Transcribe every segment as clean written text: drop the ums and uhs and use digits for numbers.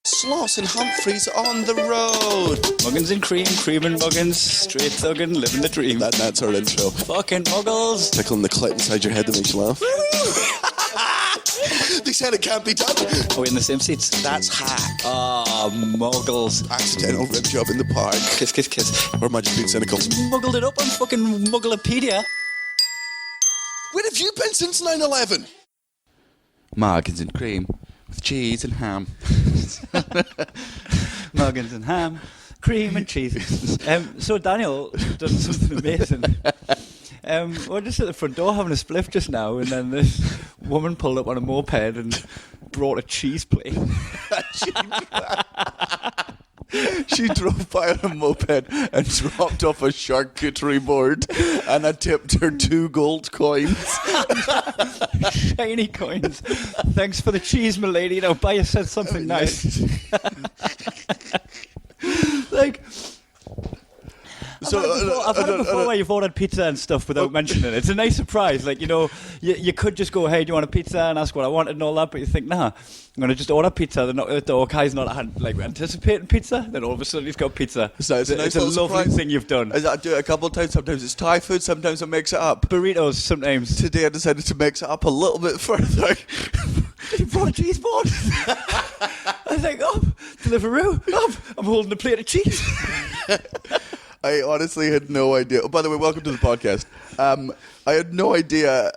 Sloss and Humphries on the road. Muggins and cream, cream and muggins, straight thuggin', living the dream. That's our intro. Fucking muggles. Tickling the clit inside your head that makes you laugh. They said it can't be done. Are we in the same seats? That's hack. Ah, muggles. Accidental rib job in the park. Kiss, kiss, kiss. Or am I just being cynical? Muggled it up on fucking Mugglepedia. Where have you been since 9/11? Muggins and cream, with cheese and ham. Muggins and ham, cream and cheese. So Daniel done something amazing. We're just at the front door having a spliff just now, and then this woman pulled up on a moped and brought a cheese plate. She drove by on a moped and dropped off a charcuterie board, and I tipped her 2 gold coins. Shiny coins. Thanks for the cheese, my lady. Now buy yourself something nice. Like, I've had it before where you've ordered pizza and stuff without mentioning it. It's a nice surprise. Like, you know, you could just go, hey, do you want a pizza? And ask what I wanted and all that. But you think, nah, I'm going to just order pizza. They're not at the door. Kai's not anticipating pizza. Then all of a sudden he's got pizza. So it's a lovely surprise thing you've done. I do it a couple of times. Sometimes it's Thai food. Sometimes I mix it up. Burritos sometimes. Today I decided to mix it up a little bit further. You brought a cheese board. I was like, oh, Deliveroo. Oh, I'm holding a plate of cheese. I honestly had no idea. Oh, by the way, welcome to the podcast. I had no idea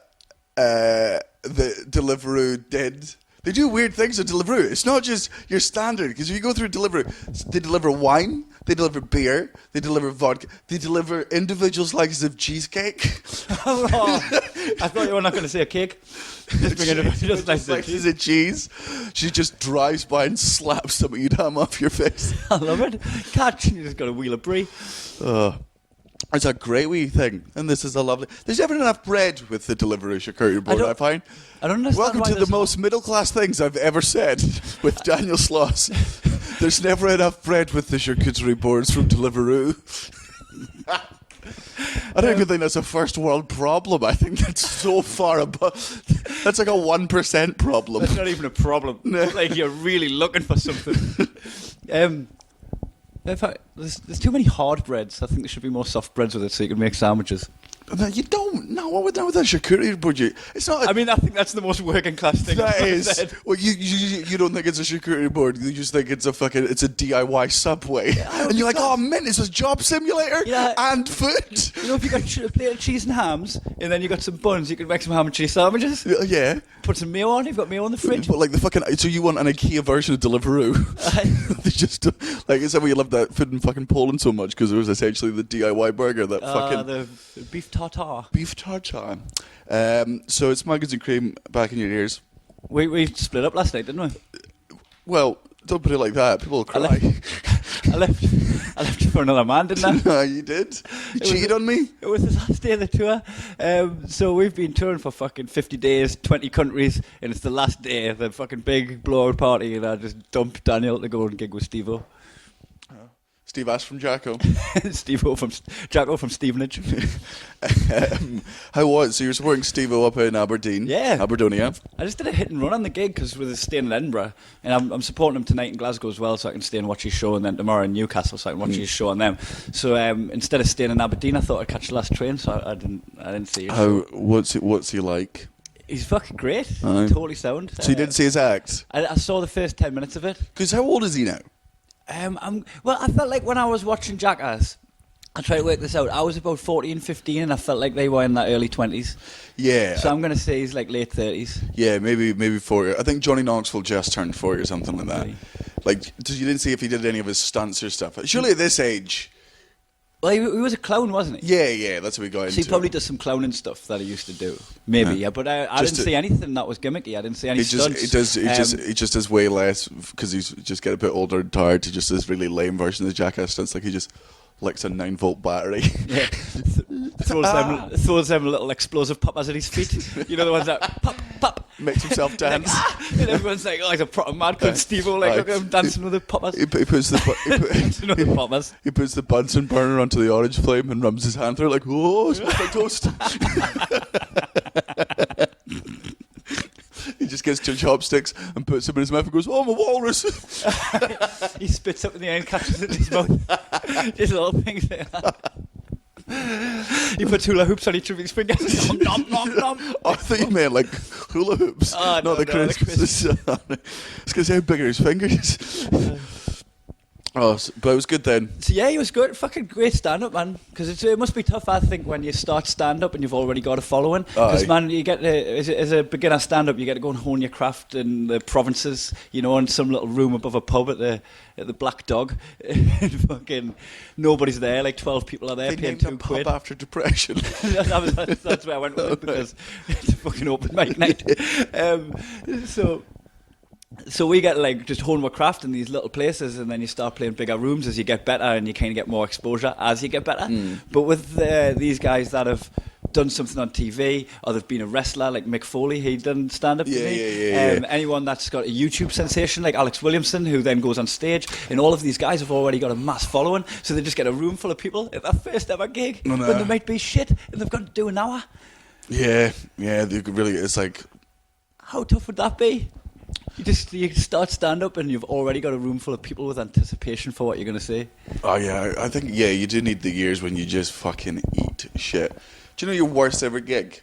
that Deliveroo did. They do weird things at Deliveroo. It's not just your standard, because if you go through Deliveroo, they deliver wine, they deliver beer, they deliver vodka, they deliver individual slices of cheesecake. Oh, I thought you were not going to say a cake. Just bring individual slices of cheese. She just drives by and slaps some of you damn off your face. I love it. Catch, you just got a wheel of brie. It's a great wee thing, and this is a lovely. There's never enough bread with the Deliveroo charcuterie board, I find. I don't understand. Welcome to the most middle class things I've ever said with Daniel Sloss. There's never enough bread with the charcuterie boards from Deliveroo. I don't even think that's a first world problem. I think that's so far above. That's like a 1% problem. That's not even a problem. Like, you're really looking for something. In fact, there's too many hard breads. I think there should be more soft breads with it so you can make sandwiches. No, you don't. No, what would that with a charcuterie board? It's not. I mean, I think that's the most working class thing. That is. Well, you don't think it's a charcuterie board. You just think it's a DIY Subway, and you're like, oh man, it's a job simulator and food. You know, if you got a plate of cheese and hams, and then you got some buns, you can make some ham and cheese sandwiches. Yeah. Put some mayo on. You've got mayo in the fridge. But like so you want an IKEA version of Deliveroo? They just like it's why you love that food in fucking Poland so much, because it was essentially the DIY burger that fucking the beef tartare. Beef tartare. So it's Muggins and cream back in your ears. We split up last night, didn't we? Well, don't put it like that. People will cry. I left you for another man, didn't I? No, you did. You cheated on me? It was the last day of the tour. So we've been touring for fucking 50 days, 20 countries, and it's the last day of the fucking big blowout party, and I just dumped Daniel to go and gig with Steve-O. Steve Ash from Jacko. Steve-O from Jacko from Stevenage. How was it? So you're supporting Steve-O up in Aberdeen? Yeah. Aberdonia. I just did a hit and run on the gig because we're staying in Edinburgh, and I'm supporting him tonight in Glasgow as well, so I can stay and watch his show, and then tomorrow in Newcastle, so I can watch his show on them. So instead of staying in Aberdeen, I thought I'd catch the last train, so I didn't see it. What's he like? He's fucking great. Totally sound. So you didn't see his act? I saw the first 10 minutes of it. Because how old is he now? Well, I felt like when I was watching Jackass, I tried to work this out. I was about 14, 15, and I felt like they were in their early 20s. Yeah. So I'm going to say he's like late 30s. Yeah, maybe 40. I think Johnny Knoxville just turned 40 or something like that. Really? Like, you didn't see if he did any of his stunts or stuff. Surely at this age... Well, he was a clown, wasn't he? Yeah, that's what we got into. So he probably does some clowning stuff that he used to do. Maybe, yeah. But I didn't see anything that was gimmicky. I didn't see any stunts. He just does way less, because he's just get a bit older and tired, to just this really lame version of the Jackass stunts. Like, he just licks a 9-volt battery. Yeah. Throws them little explosive poppers at his feet. You know, the ones that pop. Makes himself dance. And everyone's like, oh, he's a proper mad kid, Steve-O, like, look at him dancing with the poppers. He puts the poppers. He puts the Bunsen burner onto the orange flame and rubs his hand through it like, oh, it smells like toast. just gets two chopsticks and puts them in his mouth and goes, "Oh, I'm a walrus." He spits up in the air and catches it in his mouth. Just little things like that. He puts hula hoops on each of his fingers. Nom, nom, nom, nom. Oh, I thought you meant like hula hoops, not the crisps. It's because how big are his fingers? But it was good then. So yeah, he was good. Fucking great stand-up, man. Because it must be tough, I think, when you start stand-up and you've already got a following. Because man, you get as a beginner stand-up, you get to go and hone your craft in the provinces. You know, in some little room above a pub at the Black Dog. Fucking nobody's there. Like 12 people are there They paying named a £2. pub after depression. That's where I went with it, because it's a fucking open mic night. So we get like just hone our craft in these little places, and then you start playing bigger rooms as you get better, and you kind of get more exposure as you get better. But with these guys that have done something on TV, or they've been a wrestler like Mick Foley, he done stand-up. Yeah. Anyone that's got a YouTube sensation like Alex Williamson, who then goes on stage, and all of these guys have already got a mass following, so they just get a room full of people at their first ever gig, when they might be shit, and they've got to do an hour. Yeah, you could really. It's like, how tough would that be? You start stand-up and you've already got a room full of people with anticipation for what you're going to say. Oh yeah, I think you do need the years when you just fucking eat shit. Do you know your worst ever gig?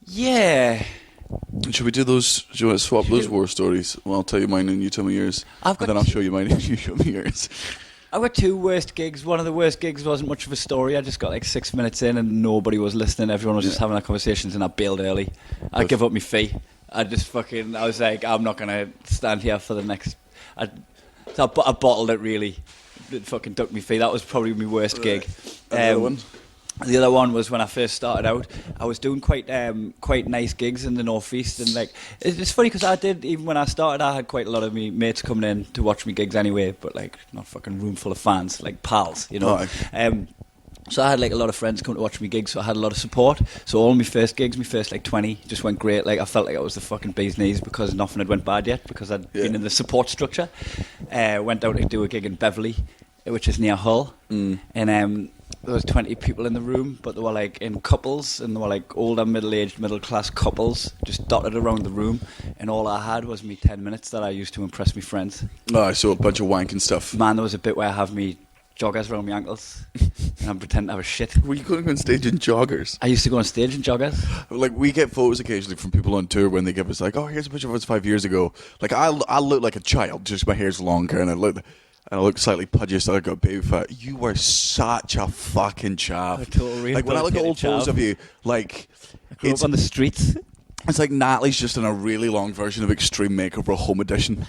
Yeah. Should we do those? Do you want to swap those war stories? Well, I'll tell you mine and you tell me yours. And then I'll show you mine and you show me yours. I've got two worst gigs. One of the worst gigs wasn't much of a story. I just got like 6 minutes in and nobody was listening. Everyone was just having their conversations, and I bailed early. I give up my fee. I was like, I'm not going to stand here for the next... I bottled it, really. It fucking ducked me fee. That was probably my worst gig. The other one? The other one was when I first started out. I was doing quite nice gigs in the northeast, and like it's funny because even when I started, I had quite a lot of me mates coming in to watch me gigs anyway, but like not fucking room full of fans, like pals, you know. So I had like a lot of friends come to watch me gigs, so I had a lot of support. So all my first gigs, my first like 20, just went great. Like I felt like I was the fucking bee's knees because nothing had went bad yet, because I'd been in the support structure. Went out to do a gig in Beverley, which is near Hull, and there was 20 people in the room, but they were like in couples, and they were like older, middle-aged, middle-class couples, just dotted around the room, and all I had was me 10 minutes that I used to impress my friends. Oh, I saw a bunch of wank and stuff. Man, there was a bit where I have me joggers around my ankles, and I'm pretending to have a shit. Were you going on stage in joggers? I used to go on stage in joggers. Like, we get photos occasionally from people on tour when they give us like, oh, here's a picture of us 5 years ago. Like, I look like a child, just my hair's longer, and I look slightly pudgy, so I got baby fat. You were such a fucking chav. Like, when I look at old photos of you, like, I grew up on the streets. It's like Natalie's just in a really long version of Extreme Makeover Home Edition.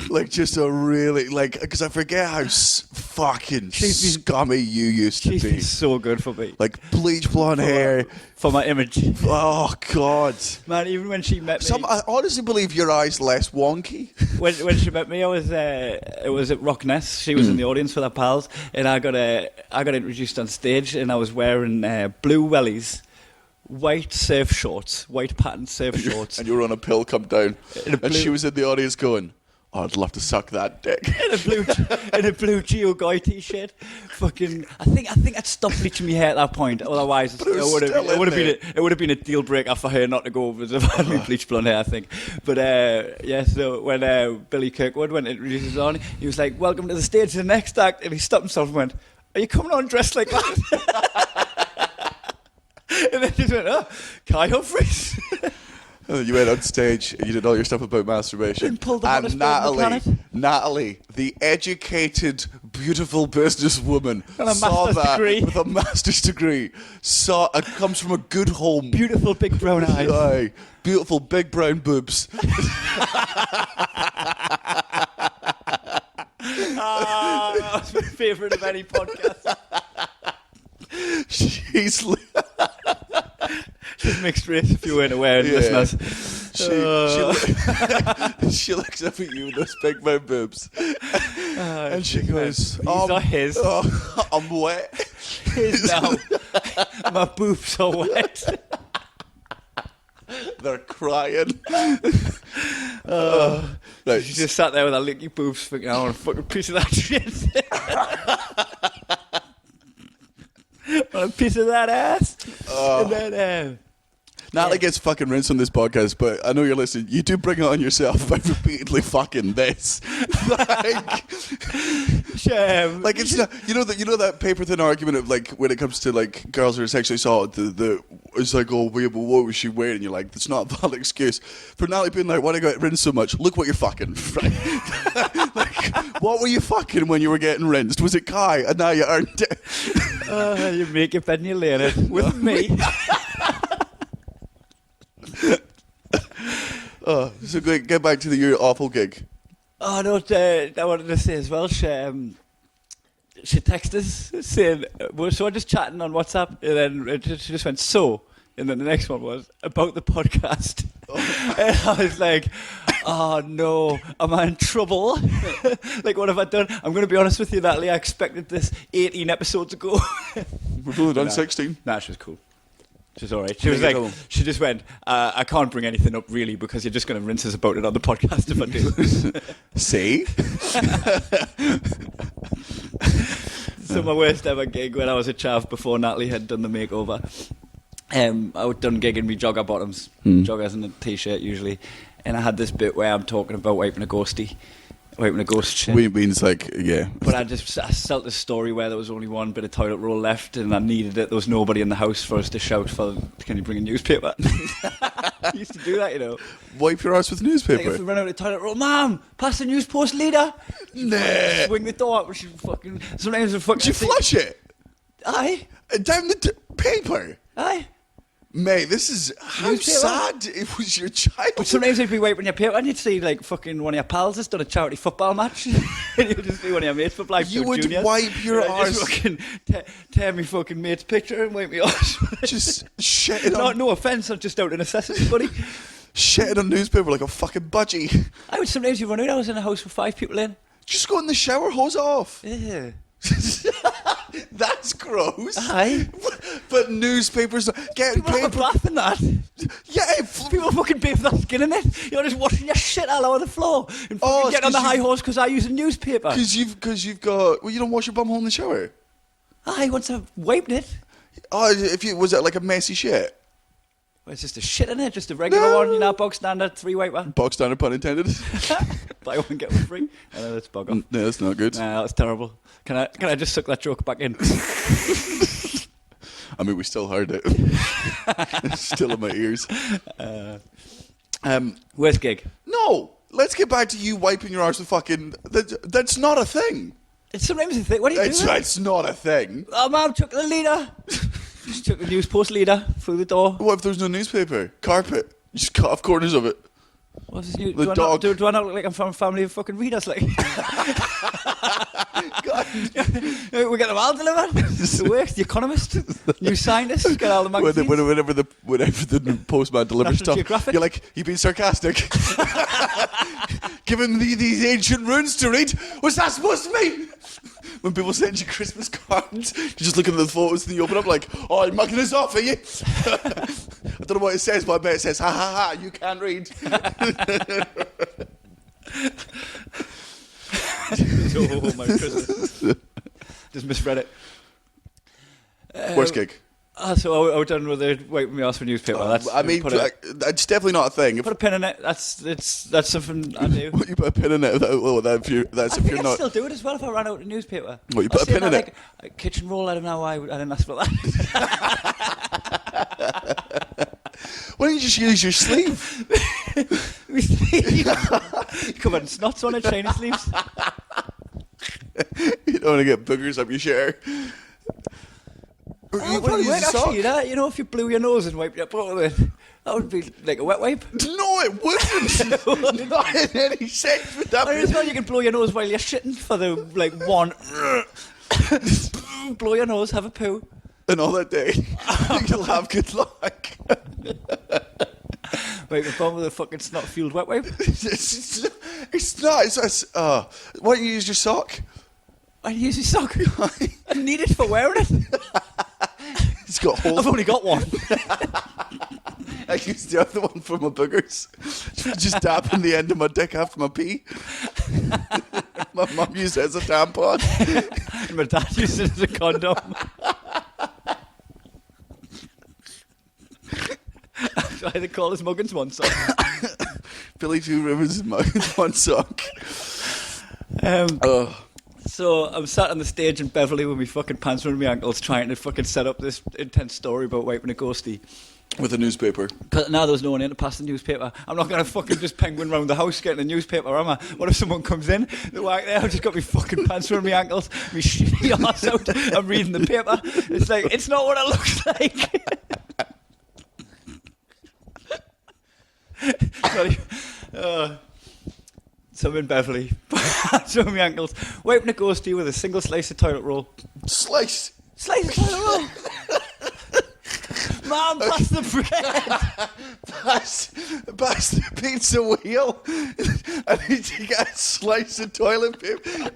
like just a really, like, because I forget how fucking scummy you used to be. She's been so good for me. Like bleach blonde hair. For my image. Oh, God. Man, even when she met me... I honestly believe your eyes less wonky. when she met me, it was at Rockness. She was in the audience with her pals, and I got introduced on stage, and I was wearing blue wellies, white surf shorts, white patterned surf shorts. And you were on a pill come down. And she was in the audience going, oh, I'd love to suck that dick. in a blue Geo Guy t-shirt. Fucking, I think I'd stopped bleaching my hair at that point. Otherwise, it would have been a deal breaker for her not to go over if I had me bleached blonde hair, I think. But so when Billy Kirkwood went to introduce us on, he was like, welcome to the stage, the next act. And he stopped himself and went, are you coming on dressed like that? And then he just went, oh, Kai Humphries. You went on stage, you did all your stuff about masturbation. And pulled the hottest bird on the planet. Natalie, the educated, beautiful businesswoman, with a master's degree, comes from a good home. Beautiful big brown eyes. Aye, beautiful big brown boobs. That's my favourite of any podcast. She's mixed race, if you weren't aware, listeners. She looks up at you with those big brown boobs, and she goes, "These are his. I'm wet. His now. My boobs are wet. They're crying." Right. She just sat there with her licky boobs, thinking, "I want a fucking piece of that shit." Want a piece of that ass? And then, Natalie gets fucking rinsed on this podcast, but I know you're listening. You do bring it on yourself by repeatedly fucking this. Like it's not, you know that paper thin argument of like when it comes to like girls who are sexually assaulted, it's like, oh wait, but what was she wearing? And you're like, that's not a valid excuse for Natalie being like, why do I get rinsed so much? Look what you're fucking, right? Like, what were you fucking when you were getting rinsed? Was it Kai? And now you earned it. You make your bed and you lay in it with me. Oh, so get back to your awful gig. Oh no, I wanted to say as well, she texted us saying, we're sort of just chatting on WhatsApp, and then she just went, so, and then the next one was about the podcast. Oh. And I was like, oh no, am I in trouble? Like, what have I done? I'm going to be honest with you, Natalie, I expected this 18 episodes ago. We've only done 16. Nah, she was cool. She's all right. She was like, she just went, I can't bring anything up really because you're just going to rinse us about it on the podcast if I do. See? So my worst ever gig when I was a chav before Natalie had done the makeover. I was done gigging me jogger bottoms, joggers and a t-shirt usually, and I had this bit where I'm talking about wiping a ghost shit. Means like, yeah. But I felt this story where there was only one bit of toilet roll left and I needed it. There was nobody in the house for us to shout for, can you bring a newspaper? I used to do that, you know. Wipe your arse with newspaper? Like if we run out of toilet roll, Mum, pass the news post leader. Nah. Swing the door up, sometimes we fucking... Did you flush it? Aye. Down the paper? Aye. Mate, this is how sad it was your child. But sometimes you'd be wiping your paper and you'd see like fucking one of your pals has done a charity football match and you'd just see one of your mates for like you would juniors. Wipe your arse. Just fucking tear me fucking mate's picture and wipe me arse. Just shit it on. No offence, I'm just out of necessity, buddy. Shit it on newspaper like a fucking budgie. I would sometimes you run out. I was in a house with 5 people in. Just go in the shower, hose off. Yeah. That's gross. Aye. But newspapers getting people have a bath in that. Yeah. People fucking bathe their skin in it. You're just washing your shit all over the floor and get on the high horse because I use a newspaper. Because you've got... Well, you don't wash your bum hole in the shower? Aye, once I've wiped it. Oh, was it like a messy shit? Well, it's just a shit in it, just a regular one, you know, bog standard 3 wiper. Bog standard, pun intended. Buy one, get one free. And then it's bog off. No, that's not good. Nah, that's terrible. Can I just suck that joke back in? I mean, we still heard it. It's still in my ears. Worst gig? No, let's get back to you wiping your arse with fucking... That's not a thing. It's sometimes a thing. What are you doing? It's not a thing. Oh, Mum took the leader. She took the news post leader through the door. What if there's no newspaper? Carpet. You just cut off corners of it. What's this new? The dog. Do I not look like I'm from a family of fucking readers? Like, we get them all delivered. The worst, The Economist, New Scientist, get all the magazines. Whenever the postman delivers National stuff, Geographic. you're like, you've been sarcastic. Giving me these ancient runes to read. What's that supposed to mean? When people send you Christmas cards, you just look at the photos and you open up like, oh, you're mugging us off, are you? I don't know what it says, but I bet it says, ha ha ha, you can't read. Oh my Christmas. Just misread it. Worst gig. So I was done with the wiping me arse for newspaper. It's definitely not a thing. Put a pin in it. That's something I do. What, you put a pin in it? If you're not. I'd still do it as well if I ran out of newspaper. What, you put a pin in it? Like, kitchen roll, I don't know why I didn't ask for that. Why don't you just use your sleeve? My sleeve. Covered in snots on it, shiny sleeves. You don't want to get boogers up your shirt. Oh, probably would actually, you know, if you blew your nose and wiped your butt with it, that would be like a wet wipe. No, it wouldn't. Not in any sense would that be. As well, you can blow your nose while you're shitting for the, like, one. Blow your nose, have a poo. And all that day, you'll have good luck. Wipe your bum with a fucking snot-fueled wet wipe. It's not. Why don't you use your sock? I use your sock. I need it for wearing it. It's got holes. I've only got one. I used the other one for my boogers. Just dapping the end of my dick after my pee. My mum used it as a tampon. And my dad used it as a condom. why they call us Muggins one sock. Billy Two Rivers and Muggins one sock. So I'm sat on the stage in Beverley with my fucking pants around my ankles trying to fucking set up this intense story about wiping a ghostie. With a newspaper. Because now there's no one in to pass the newspaper. I'm not going to fucking just penguin round the house getting a newspaper, am I? What if someone comes in, they're like, there, I've just got my fucking pants around my ankles, my shitty arse out, I'm reading the paper. It's like, it's not what it looks like. Sorry. So I'm in Beverley, pants around my ankles, wiping a ghostie with a single slice of toilet roll. Slice Slice of toilet roll! Mom, pass the bread! pass the pizza wheel. I need to get a slice of toilet paper.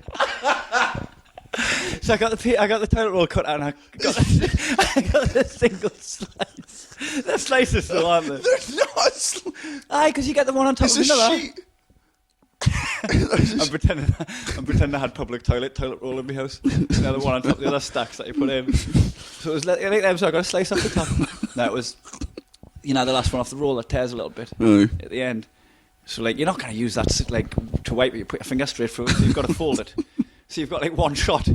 So I got the toilet roll cut out and I got the single slice. The slices still aren't there? They're not. Aye, because you get the one on top It's of a another. sheet. I'm pretending I had public toilet roll in my house. The other one on top of the other stacks that you put in. So it was like them, so I got a slice off the top. No, it was, the last one off the roll that tears a little bit at the end. So like, you're not going to use that like to wipe it. You put your finger straight through it, so you've got to fold it. So you've got like one shot.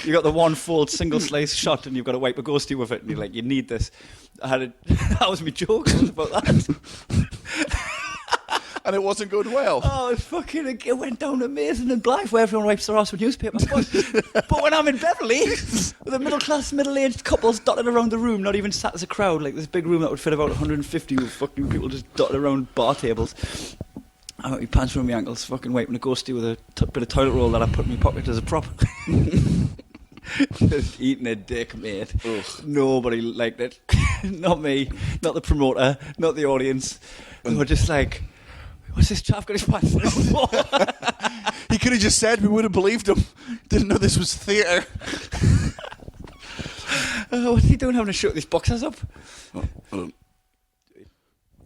You got the one fold single slice shot, and you've got to wipe a ghostie with it. And you're like, you need this. That was my joke. It was about that. And it wasn't going well. Oh, it went down amazing in Blythe where everyone wipes their ass with newspaper. But when I'm in Beverley, the middle-aged couples dotted around the room, not even sat as a crowd, like this big room that would fit about 150 with fucking people just dotted around bar tables. I got my pants around my ankles, fucking wiping a ghostie with a bit of toilet roll that I put in my pocket as a prop. Just eating a dick, mate. Ugh. Nobody liked it. Not me, not the promoter, not the audience. They were just like, what's this chav got his pants down for? He could have just said, we would have believed him. Didn't know this was theatre. What's he doing having to shoot these boxers up?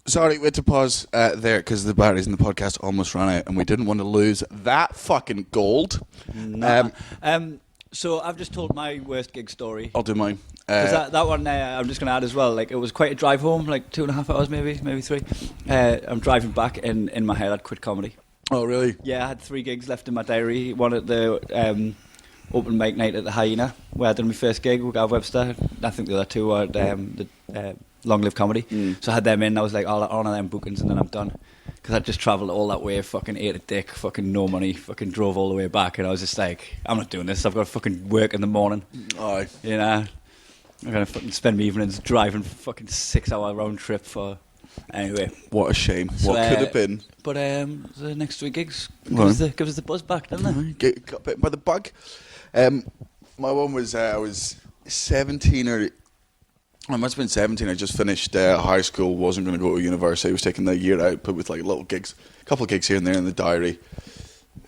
Sorry, we had to pause there because the batteries in the podcast almost ran out and we didn't want to lose that fucking gold. Nah. So I've just told my worst gig story. I'll do mine. Because that one, I'm just going to add as well, like it was quite a drive home, like 2.5 hours maybe 3. I'm driving back in my head, I'd quit comedy. Oh, really? Yeah, I had 3 gigs left in my diary. One at the open mic night at the Hyena, where I did my first gig with Gav Webster. I think the other 2 were at the Long Live Comedy. So I had them in, I was like, I'll honour them bookings and then I'm done. Because I just travelled all that way, fucking ate a dick, fucking no money, fucking drove all the way back, and I was just like, I'm not doing this, I've got to fucking work in the morning. Aye. You know, I'm going to fucking spend my evenings driving fucking 6-hour round trip for... Anyway. What a shame. So, what could have been. But the next 3 gigs give us the buzz back, didn't they? Got bitten by the bug. My one was, I was 17 or... I must have been 17. I just finished high school, wasn't going to go to university. I was taking the year out, put with like little gigs, a couple of gigs here and there in the diary.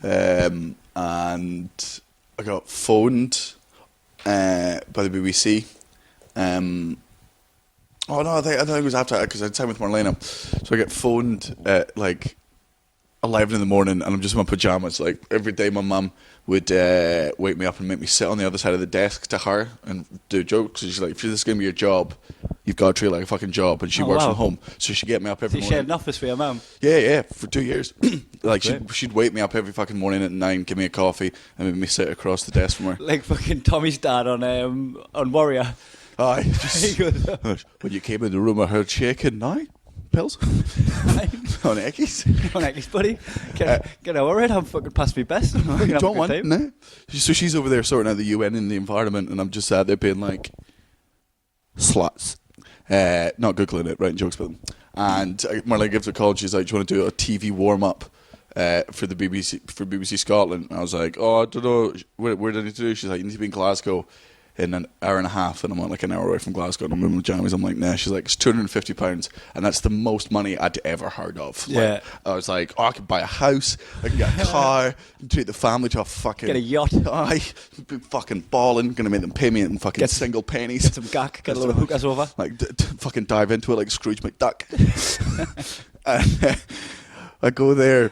And I got phoned by the BBC. Oh no, I think it was after, because I had time with Marlena. So I get phoned at like 11 in the morning and I'm just in my pyjamas. Like every day my mum would wake me up and make me sit on the other side of the desk to her and do jokes. She's like, if this is going to be your job, you've got to treat it like a fucking job. And she works from home, so she'd get me up every morning. So you shared an office with your mum? Yeah, for 2 years. Like she'd wake me up every fucking morning at 9, give me a coffee and make me sit across the desk from her. Like fucking Tommy's dad on Warrior. Aye. When you came in the room I heard shaking. Aye. Pills? On Eckies. On Eckies, buddy. Get over it. I'm fucking past my best. You don't want no. So she's over there sorting out the UN and the environment, and I'm just sat there being like, sluts. Not Googling it, writing jokes about them. And Marlene gives a call, and she's like, do you want to do a TV warm-up for the BBC, for BBC Scotland? And I was like, oh, I don't know. Where do I need to do? She's like, you need to be in Glasgow in an hour and a half, and I'm like an hour away from Glasgow, and I'm in my jammies. I'm like, nah. She's like, it's £250, and that's the most money I'd ever heard of. Like, yeah. I was like, oh, I could buy a house, I can get a car, treat the family to a fucking... Get a yacht. Aye, be fucking balling, gonna make them pay me in fucking single pennies. Get some gack, get a load of hookahs over. Like, fucking dive into it like Scrooge McDuck. And I go there,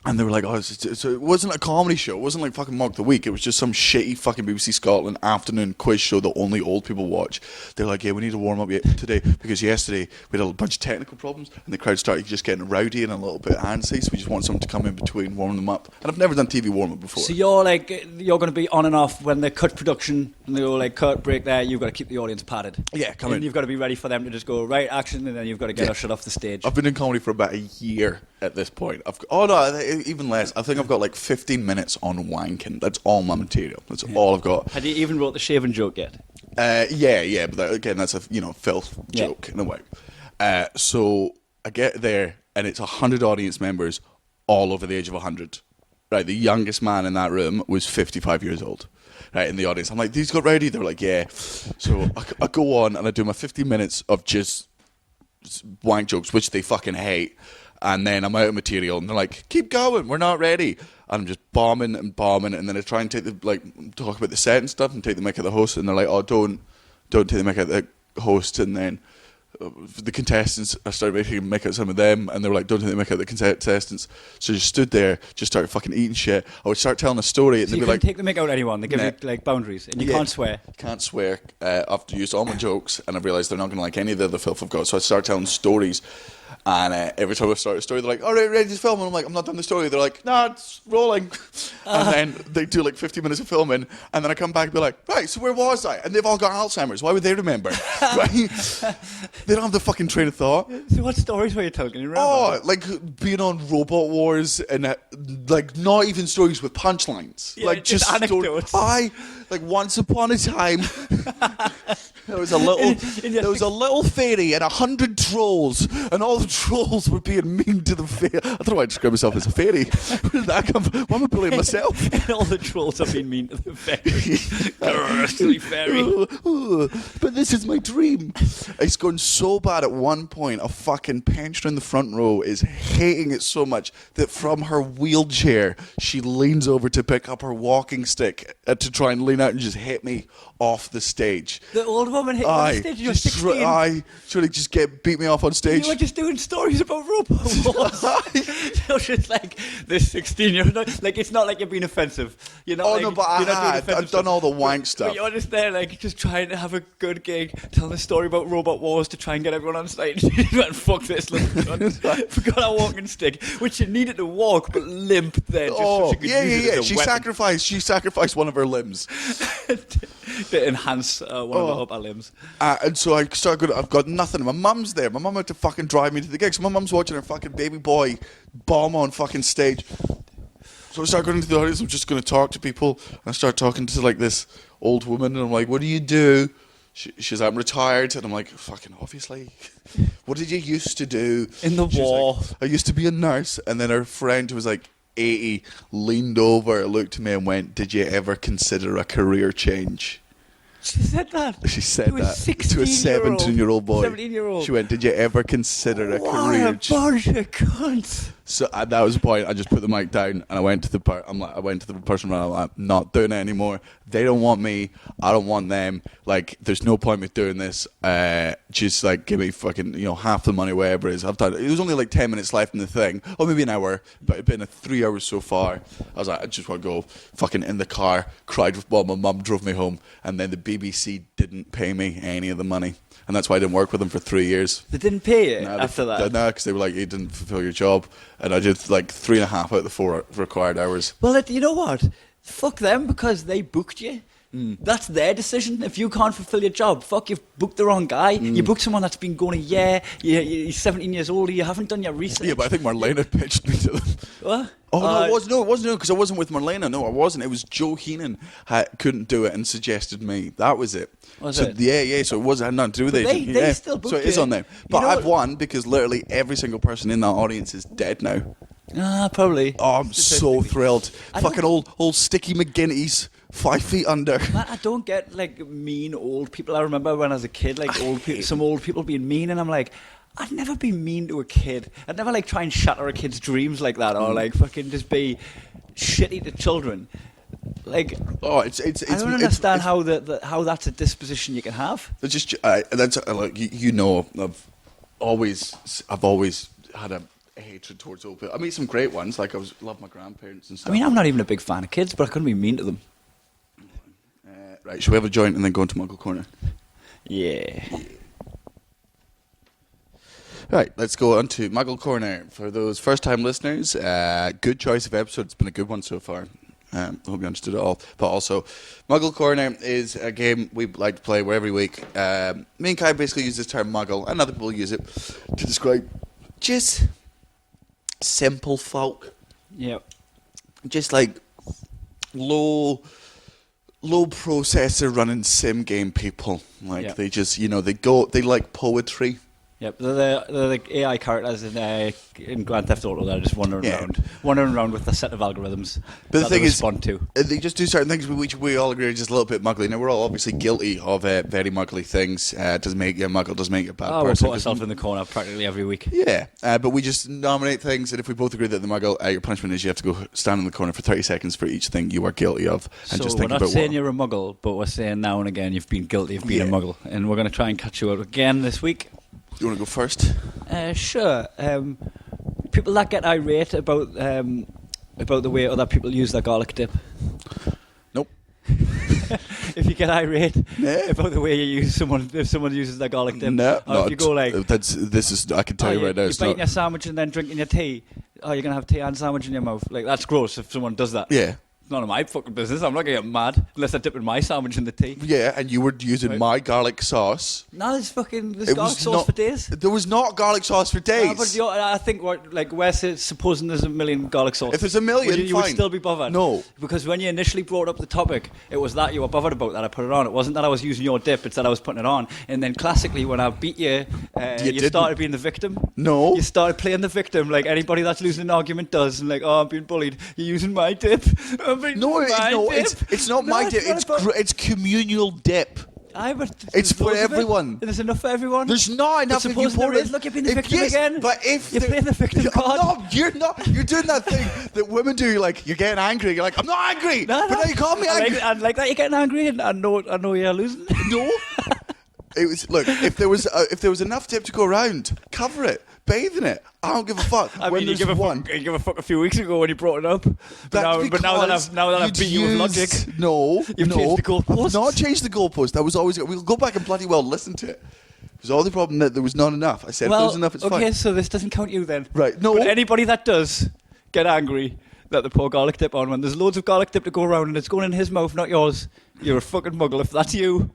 And they were like, so it wasn't a comedy show. It wasn't like fucking Mock the Week. It was just some shitty fucking BBC Scotland afternoon quiz show that only old people watch. They're like, yeah, we need to warm up today because yesterday we had a bunch of technical problems and the crowd started just getting rowdy and a little bit antsy, so we just want someone to come in between, warm them up. And I've never done TV warm-up before. So you're going to be on and off when they cut production and they go like, cut, break there, you've got to keep the audience padded. Yeah, come in. And you've got to be ready for them to just go, right, action, and then you've got to get us shut off the stage. I've been in comedy for about a year at this point. Even less. I think I've got like 15 minutes on wanking. That's all my material. That's all I've got. Had you even wrote the shaving joke yet? Yeah, but again, that's a filth joke in a way. So I get there, and it's 100 audience members, all over the age of 100. Right, the youngest man in that room was 55 years old. Right, in the audience, I'm like, these got ready. They were like, yeah. So I go on and I do my 15 minutes of just wank jokes, which they fucking hate. And then I'm out of material, and they're like, keep going, we're not ready. And I'm just bombing, and then I try and talk about the set and stuff, and take the mic at the host, and they're like, oh, don't take the mic at the host. And then the contestants, I started making a mic at some of them, and they were like, don't take the mic at the contestants. So I just stood there, just started fucking eating shit. I would start telling a story, and so they'd you be like, take the mic out at anyone, they give you like boundaries, and you can't swear. Can't swear. I've used all my jokes, and I've realised they're not going to like any of the other filth I've got, so I start telling stories. And every time I start a story, they're like, all right, ready to film? And I'm like, I'm not done the story. They're like, no, it's rolling. And then they do like 50 minutes of filming, and then I come back and be like, right, so where was I? And they've all got Alzheimer's. Why would they remember? Right? They don't have the fucking train of thought. So what stories were you telling? Can you remember? Oh, like being on Robot Wars, and like not even stories with punchlines. Yeah, like just anecdotes. Like once upon a time, there was a little fairy and 100 trolls, and all the trolls were being mean to the fairy. I don't know why I describe myself as a fairy. Where did that come from? Why am I bullying myself? And all the trolls have been mean to the fairy. Silly fairy. But this is my dream. It's going so bad at one point, a fucking pensioner in the front row is hating it so much that from her wheelchair, she leans over to pick up her walking stick to try and lean out and just hit me off the stage. The old woman hit you on the stage. You were 16. Should just beat me off on stage. You were just doing stories about Robot Wars. You're just like this 16-year-old. Like, it's not like you're being offensive. You're not. Oh, no, but I've done all the wank stuff. But you're just there, like, just trying to have a good gig, telling a story about Robot Wars to try and get everyone on stage. You went, fuck this, forgot our walking stick, which you needed to walk, but limp then. Just so she could use it as a weapon. She sacrificed one of her limbs. To enhance one of the upper limbs. And so I started I've got nothing. My mum's there. My mum had to fucking drive me to the gig. So my mum's watching her fucking baby boy bomb on fucking stage. So I start going into the audience. I'm just going to talk to people. And I start talking to like this old woman. And I'm like, what do you do? She's like, I'm retired. And I'm like, fucking obviously. What did you used to do? In the war. Like, I used to be a nurse. And then her friend who was like 80 leaned over, looked at me and went, did you ever consider a career change? She said that? She said to that to a 17-year-old boy. 17-year-old. She went, did you ever consider a career change? What a bunch of cunts. So at that was the point. I just put the mic down and I went to the person around. I'm like, I'm not doing it anymore. They don't want me. I don't want them. Like, there's no point with doing this. Just like give me fucking half the money, whatever it is. I've done. It was only like 10 minutes left in the thing, or maybe an hour, but it'd been 3 hours so far. I was like, I just want to go. Fucking in the car, cried while my mum drove me home, and then the BBC didn't pay me any of the money. And that's why I didn't work with them for 3 years. They didn't pay you after that? No, because they were like, you didn't fulfill your job. And I did like 3.5 out of the 4 required hours. Well, you know what? Fuck them, because they booked you. That's their decision. If you can't fulfill your job, fuck, you've booked the wrong guy. You booked someone that's been going a year. You're 17 years old. You haven't done your research. Yeah, but I think Marlena pitched me to them. What? Oh, no, it wasn't because I wasn't with Marlena. No, I wasn't. It was Joe Heenan couldn't do it and suggested me. That was it. Was it? Yeah. So it had nothing to do with it. They still booked So it is on them. But I've won because literally every single person in that audience is dead now. Probably. Oh, I'm so thrilled. Fucking old Sticky McGinty's 5 feet under. Man, I don't get like mean old people. I remember when I was a kid, like some old people being mean, and I'm like, I'd never be mean to a kid. I'd never like try and shatter a kid's dreams like that, or like fucking just be shitty to children. Like, I don't understand how that's a disposition you can have. It's just like I've always had hatred towards old people. I meet some great ones. Like love my grandparents and stuff. I mean, I'm not even a big fan of kids, but I couldn't be mean to them. Right, should we have a joint and then go into Muggle Corner? Yeah. Right, let's go on to Muggle Corner. For those first-time listeners, good choice of episode. It's been a good one so far. I hope you understood it all. But also, Muggle Corner is a game we like to play where every week me and Kai basically use this term Muggle, and other people use it to describe just simple folk. Yep. Just like low processor running sim game people. Like Yep. they just, they like poetry. Yep, they're like AI characters in Grand Theft Auto that are just wandering around with a set of algorithms But the that thing they is, respond to. they just do certain things which we all agree are just a little bit muggly. Now, we're all obviously guilty of very muggly things. Doesn't make you a muggle, doesn't make you a bad We person. put ourselves in the corner practically every week. Yeah, but we just nominate things, and if we both agree that the muggle, your punishment is you have to go stand in the corner for 30 seconds for each thing you are guilty of, and So just we're think not about saying what. you're a muggle, but we're saying now and again you've been guilty of being a Yeah. muggle. And we're going to try and catch you out again this week. You want to go first? Sure. People that get irate about the way other people use their garlic dip. Nope. If you get irate Yeah. about the way if someone uses their garlic dip, No, or if you go like, I can tell you right now, you're it's biting not. your sandwich and then drinking your tea. Oh, you're gonna have tea and sandwich in your mouth. Like that's gross if someone does that. Yeah. It's none of my fucking business. I'm not gonna get mad unless I'm dipping my sandwich in the tea. Yeah, and you were using Right. my garlic sauce. No, there's It garlic was sauce not- for days. There was not garlic sauce for days. No, but I think we're supposing there's a million garlic sauce. If there's a million, you would fine. still be bothered. No. Because when you initially brought up the topic, it was that you were bothered about that I put it on. It wasn't that I was using your dip, it's that I was putting it on. And then classically, when I beat you, you didn't. started being the victim. No. You started playing the victim like anybody that's losing an argument does. And like, oh, I'm being bullied. You're using my dip. No, it's not my dip. It's communal dip. It's for everyone. There's enough for everyone. There's not enough. But If you suppose there pour it, is. Look, you're being the if victim yes, again. But if You're playing the victim card. No, you're not. You're doing that thing that women do. Like you're getting angry. You're like, I'm not angry. No, but now you call me angry. I like that you're getting angry, and I know you're losing. No. It was look. If there was enough dip to go around, cover it, bathe in it. I don't give a fuck. I when mean, you there's give a fuck a few weeks ago when you brought it up. But now that I've beat you with logic, you've changed the goalposts. I've not changed the goalpost. That was always. We'll go back and bloody well listen to it. It was all the problem that there was not enough. I said if there was enough, it's okay, fine. so this doesn't count you then. Right? No. But anybody that does get angry that they pour garlic dip on when there's loads of garlic dip to go around and it's going in his mouth, not yours, you're a fucking muggle. If that's you,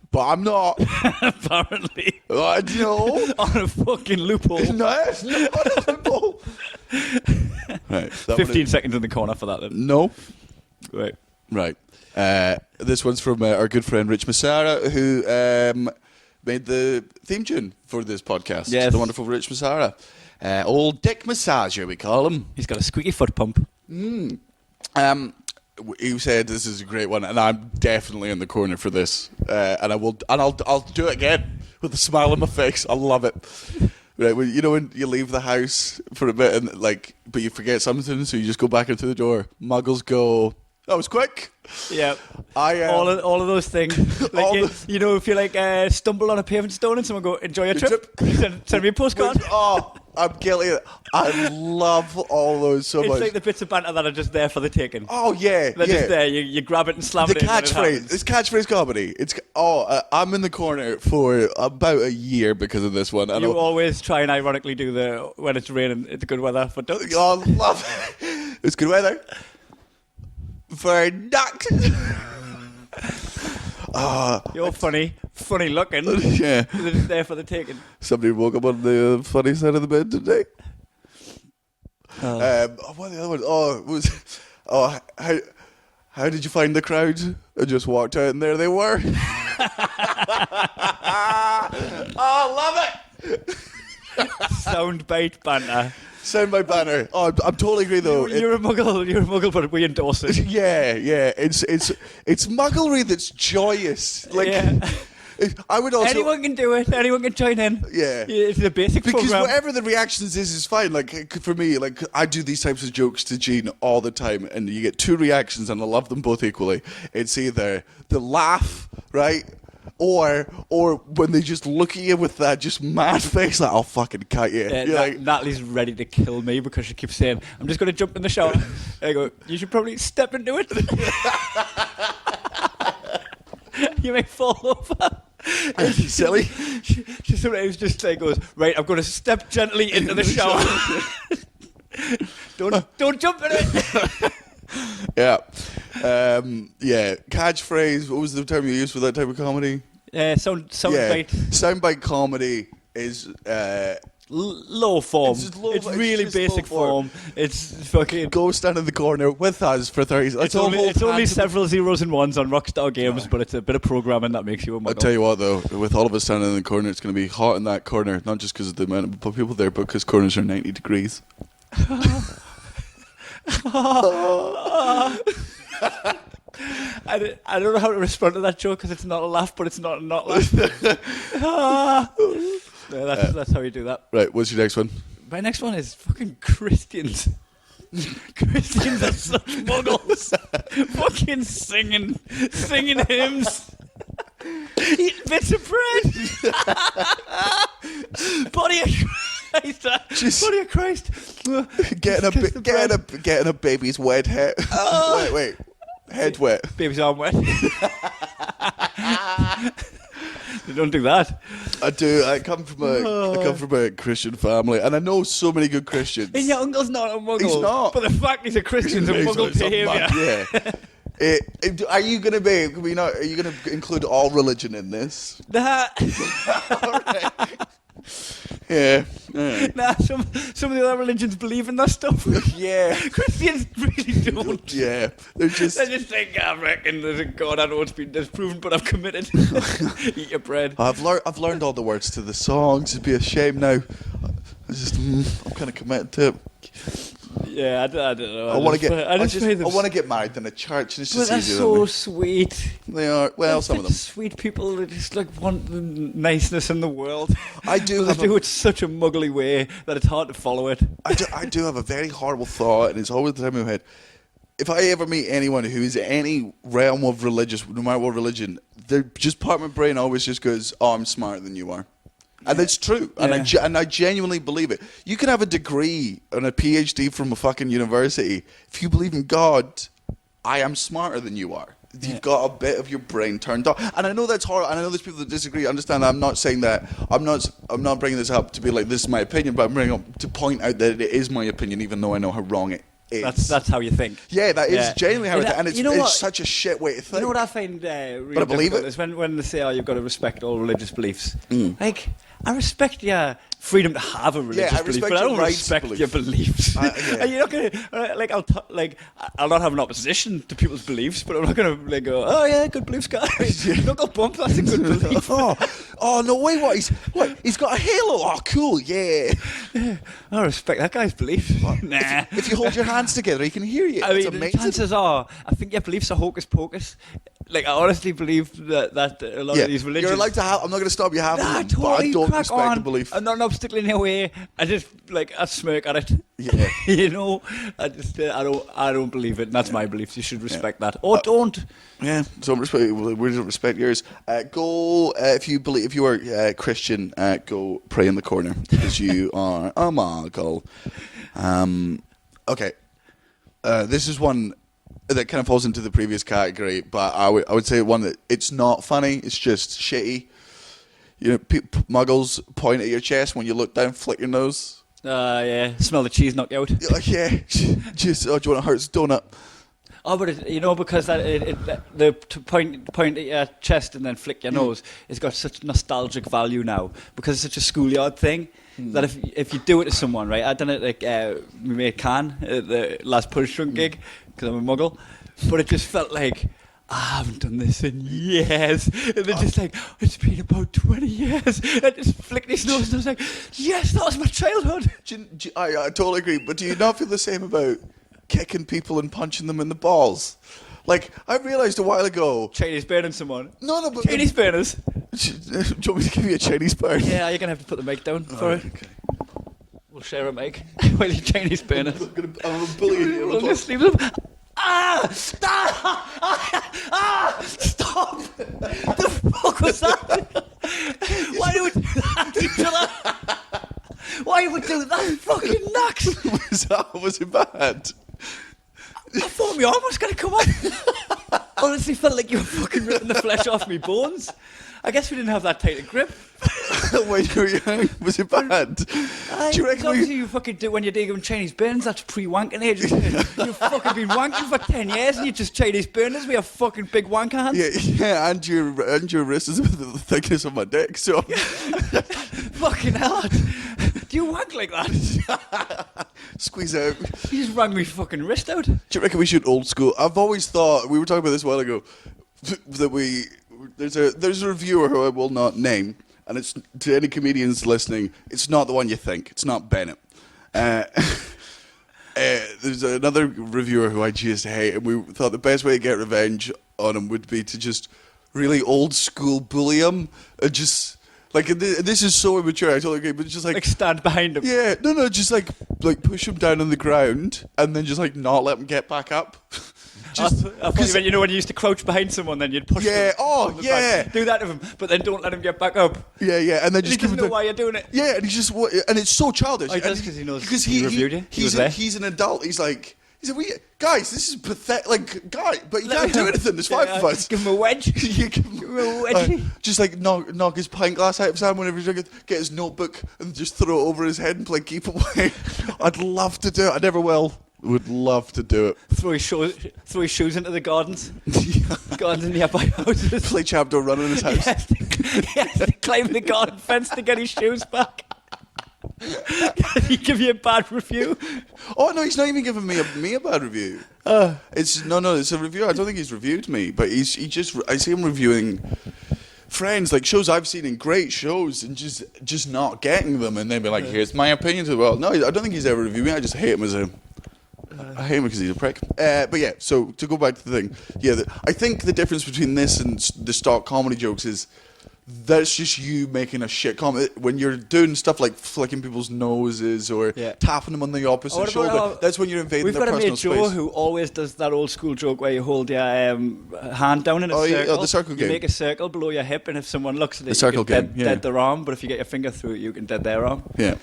But I'm not. apparently, I know. on a fucking loophole. No, it's not a loophole. Right. 15 seconds in the corner for that then. No. Right. Right. This one's from our good friend Rich Massara, who made the theme tune for this podcast. Yes. The wonderful Rich Massara. Old Dick Massager, we call him. He's got a squeaky foot pump. He said this is a great one, and I'm definitely in the corner for this. And I'll do it again with a smile on my face. I love it. Right, when you leave the house for a bit and but you forget something, so you just go back into the door. Muggles go, that was quick. Yeah, all all of those things. Like if you stumble on a paving stone and someone go, enjoy your trip. Send me a postcard. I'm guilty. I love all those so much. It's like the bits of banter that are just there for the taking. Oh yeah, They're just there. You grab it and slam The it in. catchphrase. It's catchphrase comedy. I'm in the corner for about a year because of this one. You always try and ironically do the when it's raining, it's good weather for ducks. Oh, love it. It's good weather for ducks. You're funny looking. Yeah. They're just there for the taking. Somebody woke up on the funny side of the bed today. What are the other ones? Oh, it was. Oh, how did you find the crowd? I just walked out and there they were. Oh, love it. Soundbite banter. Soundbite banner. Oh, I'm totally agree though. You're a muggle, but we endorse it. Yeah. It's mugglery that's joyous. I would also. Anyone can do it. Anyone can join in. Yeah. It's a basic Because program. whatever the reactions is fine. Like for me, I do these types of jokes to Jean all the time, and you get two reactions, and I love them both equally. It's either the laugh, right, or when they just look at you with that just mad face, like, I'll fucking cut you. You're like, Natalie's ready to kill me because she keeps saying, I'm just going to jump in the shower. I go, you should probably step into it. You may fall over. silly. She sometimes just like goes, right, I'm going to step gently into the shower. Don't jump in it. Yeah. Catchphrase. What was the term you used for that type of comedy? Soundbite. Soundbite comedy is low form. It's really basic form. It's fucking. Go stand in the corner with us for 30 seconds. It's only several zeros and ones on Rockstar Games, but it's a bit of programming that makes you a muggle. I'll tell you what, though, with all of us standing in the corner, it's going to be hot in that corner, not just because of the amount of people there, but because corners are 90 degrees. I don't know how to respond to that joke because it's not a laugh, but it's not a not laugh. That's how you do that. Right, what's your next one? My next one is fucking Christians. Christians are such muggles. Fucking singing hymns. Eating bits of bread. Body of Christ. Body of Christ. Getting a baby's wet head. Wait. Head wet. Baby's arm wet. They don't do that. I do. I come from a Christian family, and I know so many good Christians. And your uncle's not a muggle. He's not. But the fact he's a Christian is a muggle behaviour. Yeah. Are you going to include all religion in this? Nah. All right. Yeah. Nah, some of the other religions believe in that stuff. Yeah. Christians really don't. Yeah. They just think, I reckon there's a God, I know it's been disproven, but I've committed. Eat your bread. I've learned all the words to the songs. It'd be a shame now. I'm kind of committed to it. Yeah, I don't know. I want to get married in a church. And it's just they're easier so than me. sweet. They are. Well, some of them. Sweet people that just like want the niceness in the world. I do. They do it such a muggly way that it's hard to follow it. I do have a very horrible thought, and it's always the time in my head. If I ever meet anyone who is any realm of religious, no matter what religion, just part of my brain always just goes, "Oh, I'm smarter than you are." And it's true, and I genuinely believe it. You can have a degree and a PhD from a fucking university. If you believe in God, I am smarter than you are. You've got a bit of your brain turned off, and I know that's hard. And I know there's people that disagree. I understand that. I'm not saying that. I'm not bringing this up to be like this is my opinion, but I'm bringing it up to point out that it is my opinion, even though I know how wrong it is. That's how you think. Yeah, that is genuinely how I think, and it's such a shit way to think. You know what I find really but I believe it. Is when they say, "Oh, you've got to respect all religious beliefs." Like, I respect your freedom to have a religious belief, but I don't respect your beliefs. And you're not gonna I'll not have an opposition to people's beliefs, but I'm not gonna go, "Oh yeah, good beliefs, guys." Knuckle bump, that's a good belief. oh no way! He's got a halo. Oh, cool, yeah. I respect that guy's belief. Nah. If you hold your hands together, he can hear you. I mean, the chances are, I think your beliefs are hocus pocus. Like, I honestly believe that a lot of these religions... You're allowed to have... I'm not going to stop you having them, totally, but I don't respect the belief. I'm not an obstacle in your way. I just, I smirk at it. Yeah. You know? I don't believe it, and that's my belief. You should respect that. Or don't. Yeah, so we don't respect yours. Go, if you are Christian, go pray in the corner, because you are a muggle. Okay. This is one... that kind of falls into the previous category, but I would say one that it's not funny, it's just shitty. You know, muggles point at your chest when you look down, flick your nose. Yeah, smell the cheese knocked out. Yeah, just, do you want a Hertz donut? Oh, but because the point at your chest and then flick your nose, it's got such nostalgic value now, because it's such a schoolyard thing. That if you do it to someone, right? I done it like my mate Can at the last Punch Drunk gig, because I'm a muggle, but it just felt like I haven't done this in years, and they're just like, it's been about 20 years. I just flicked his nose, and I was like, yes, that was my childhood. I totally agree, but do you not feel the same about kicking people and punching them in the balls? Like, I realised a while ago... Chinese burning someone. No, but... Chinese burners. Do you want me to give you a Chinese burn? Yeah, you're going to have to put the mic down for it. Okay. We'll share a mic while you Chinese burners. I'm going to bully you. We'll just leave them... Ah! Stop! Ah! Stop! The fuck was that? Why do we do that to each other? Why would we do that? Fucking nuts. Was it bad? I thought my arm was going to come off. Honestly, felt like you were fucking ripping the flesh off me bones. I guess we didn't have that tight a grip. When you were young, was it bad? Do you reckon obviously you fucking do when you're digging Chinese burners? That's pre-wanking age, isn't it? You've fucking been wanking for 10 years and you just Chinese burners with your fucking big wanker hands. Yeah, and your wrist is about the thickness of my dick, so... Fucking hell. Do you wank like that? Squeeze out. You just wrung me fucking wrist out. Do you reckon we should old school? I've always thought, we were talking about this a while ago, that there's a reviewer who I will not name, and it's to any comedians listening, it's not the one you think. It's not Bennett. There's another reviewer who I just hate, and we thought the best way to get revenge on him would be to just really old school bully him, and just... Like, this is so immature, I totally agree, but just like stand behind him. Yeah, no, just like push him down on the ground and then just like not let him get back up. I thought you meant, you know, when you used to crouch behind someone, then you'd push them. Yeah. Back. Do that to him, but then don't let him get back up. Yeah, and then just he doesn't know why you're doing it. Yeah, and he's just, and it's so childish. Oh, he does because he knows. Because he reviewed you. He's an adult. He's like, guys, this is pathetic. Like, but you can't do anything. There's five of us. Give him a wedge. Give him a wedge. Just like knock his pint glass out of his hand whenever he's drinking. Get his notebook and just throw it over his head and play keep away. I'd love to do it. I never will. Would love to do it. Throw his shoes into the gardens. Gardens in nearby houses. Play Chapter Run in his house. Yes, to climb the garden fence to get his shoes back. Can he give you a bad review? Oh no, he's not even giving me a bad review. It's a review. I don't think he's reviewed me, but I see him reviewing Friends, like shows I've seen in great shows, and just not getting them, and they'd be like, "Here's my opinion." Well, no, I don't think he's ever reviewed me. I just hate him I hate him because he's a prick. But yeah, so to go back to the thing, I think the difference between this and the stock comedy jokes is that's just you making a shit comment. When you're doing stuff like flicking people's noses or tapping them on the opposite shoulder, that's when you're invading their personal space. We've got a mate Joe who always does that old school joke where you hold your hand down in a circle. The circle game. You make a circle below your hip, and if someone looks at it, you can dead their arm, but if you get your finger through it, you can dead their arm. Yeah.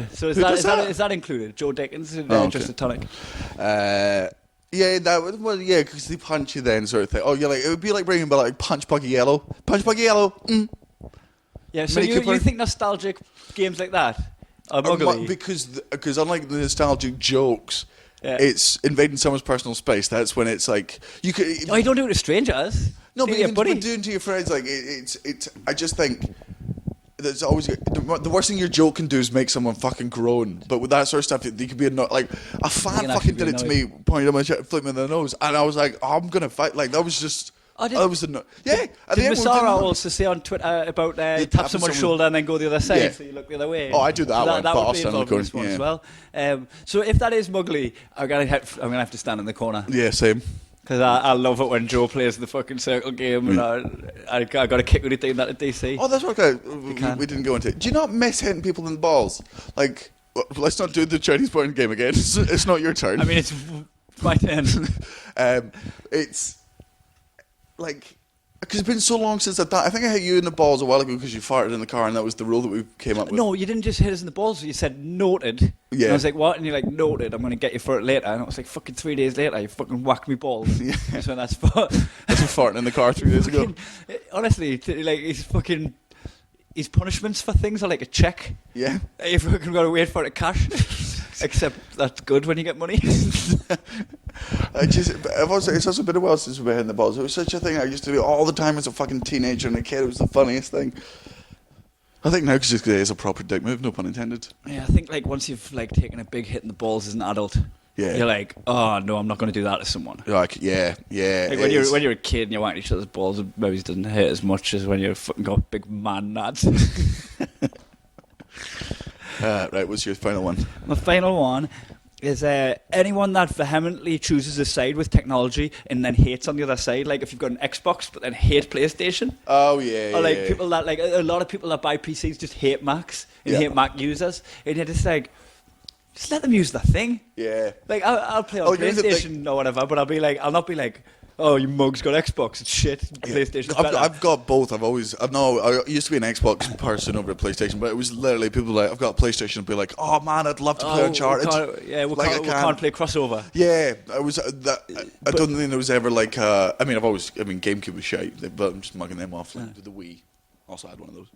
So is that included? Joe Dickens, just a tonic? Because they punch you then, sort of thing. Oh, yeah, like it would be like bringing back like Punch Buggy Yellow. Yeah, so you think nostalgic games like that are muggly? Because unlike the nostalgic jokes, it's invading someone's personal space. That's when it's like you could. Oh, you don't do it to strangers. No, but even doing to your friends, like it's. I just think. There's always the worst thing your joke can do is make someone fucking groan. But with that sort of stuff, you could be like a fan fucking did it to me, pointed at my shit, flipped me in the nose, and I was like, oh, I'm gonna fight. Like that was just. Did Masara also say on Twitter about tap someone's shoulder and then go the other side, so you look the other way? Oh, I do that one. That would be involved in this one as well. So if that is muggly, I'm gonna have to stand in the corner. Yeah, same. Because I love it when Joe plays the fucking circle game, and I got a kick when he did that at DC. Oh, that's okay. We didn't go into it. Do you not miss hitting people in the balls? Like, let's not do the Chinese porn game again. It's not your turn. I mean, it's my turn. It's like, because it's been so long since I've done. I think I hit you in the balls a while ago because you farted in the car, and that was the rule that we came up with. No, you didn't just hit us in the balls. You said noted. Yeah. And I was like, what? And you're like, noted. I'm going to get you for it later. And I was like, fucking 3 days later, you fucking whacked me balls. Yeah. So that's for farting in the car 3 days ago. Honestly, like his punishments for things are like a check. Yeah. You fucking got to wait for it to cash. Except that's good when you get money. It's also been a while since we've been hitting the balls. It was such a thing I used to do all the time as a fucking teenager and a kid. It was the funniest thing. I think now because it's a proper dick move, no pun intended. Yeah, I think like once you've like taken a big hit in the balls as an adult, you're like, oh no, I'm not going to do that to someone. Like, yeah. Like when you're a kid and you're whacking each other's balls, it maybe doesn't hurt as much as when you're fucking got big man nads. Right, what's your final one? My final one is anyone that vehemently chooses a side with technology and then hates on the other side. Like if you've got an Xbox but then hate PlayStation. Oh yeah. Or like people that like a lot of people that buy PCs just hate Macs and hate Mac users, and you're just like, just let them use the thing. Yeah. Like I'll play on PlayStation or whatever, but I'll not be like, oh, your mug's got Xbox, it's shit. PlayStation's better. I've got both. I used to be an Xbox person over at PlayStation, but it was literally people like, I've got a PlayStation, and be like, oh man, I'd love to play Uncharted. We can't play crossover. Yeah, I don't think there was ever like, GameCube was shite, but I'm just mugging them off. Like, the Wii also had one of those.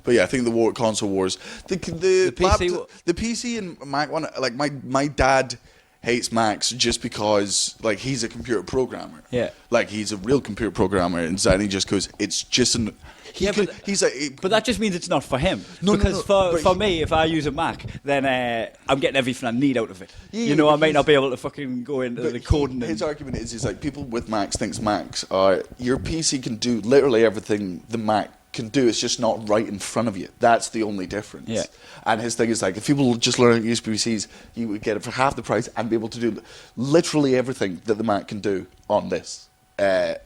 But yeah, I think the console wars, the PC and Mac one, like my dad hates Macs just because like he's a computer programmer. Yeah. Like he's a real computer programmer, and he just goes, it's just an. But that just means it's not for him. No, for me, if I use a Mac, then I'm getting everything I need out of it. Yeah, I might not be able to fucking go into the coding. His argument is like people with Macs thinks Macs are your PC can do literally everything the Mac can do. It's just not right in front of you. That's the only difference. Yeah. And his thing is like, if people just learn how to use PCs, you would get it for half the price and be able to do literally everything that the Mac can do on this. I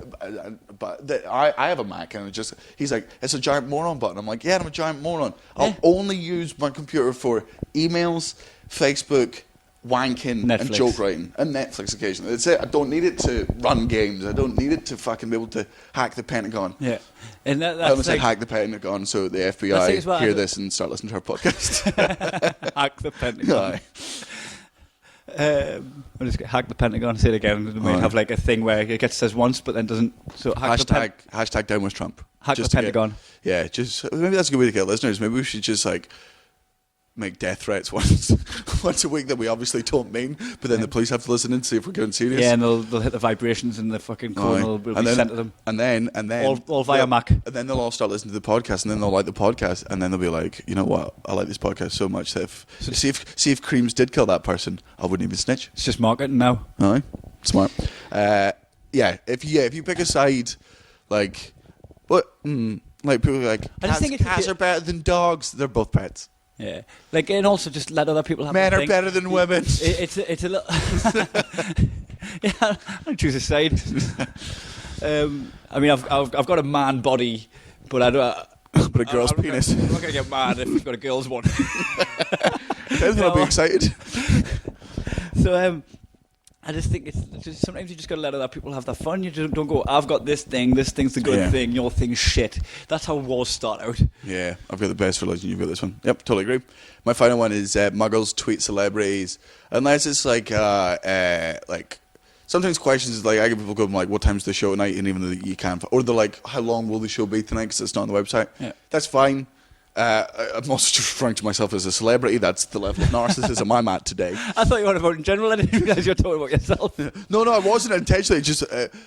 have a Mac, and he's like, it's a giant moron button. I'm like, yeah, I'm a giant moron. I'll only use my computer for emails, Facebook, wanking, Netflix. And joke writing, and Netflix occasionally. That's it. I don't need it to run games. I don't need it to fucking be able to hack the Pentagon. Yeah. And I almost said hack the Pentagon so the FBI hear this and start listening to our podcast. Hack the Pentagon. I'll just hack the Pentagon. Say it again. We might have like a thing where it says once, but then doesn't. So hashtag down with Trump. Hack the Pentagon. Maybe that's a good way to get listeners. Maybe we should just like make death threats once a week that we obviously don't mean, but then the police have to listen and see if we're getting serious. Yeah, and they'll hit the vibrations and the fucking code will be sent to them. And then all via Mac. And then they'll all start listening to the podcast, and then they'll like the podcast, and then they'll be like, you know what? I like this podcast so much that see if Creams did kill that person, I wouldn't even snitch. It's just marketing now. Aye, smart. If you pick a side, like what? Like people are like, cats are better than dogs. They're both pets. Yeah, like, and also just let other people have. Men are better than women. It's a little. Yeah, I don't choose a side. I mean, I've got a man body, but I don't. But a girl's penis. I'm not gonna get mad if you've got a girl's one. Then I'll be excited. So I just think it's just, sometimes you just gotta let other people have their fun. You just don't go, I've got this thing's the good thing, your thing's shit. That's how wars start out. Yeah, I've got the best religion, you've got this one. Yep, totally agree. My final one is muggles tweet celebrities. Unless it's like sometimes questions like, I get people going like, what time's the show tonight? And even though you can't, or they're like, how long will the show be tonight? Because it's not on the website. Yeah. That's fine. I'm also just referring to myself as a celebrity. That's the level of narcissism I'm at today. I thought you were about in general. I didn't realise you were talking about yourself. No, I wasn't intentionally. Just,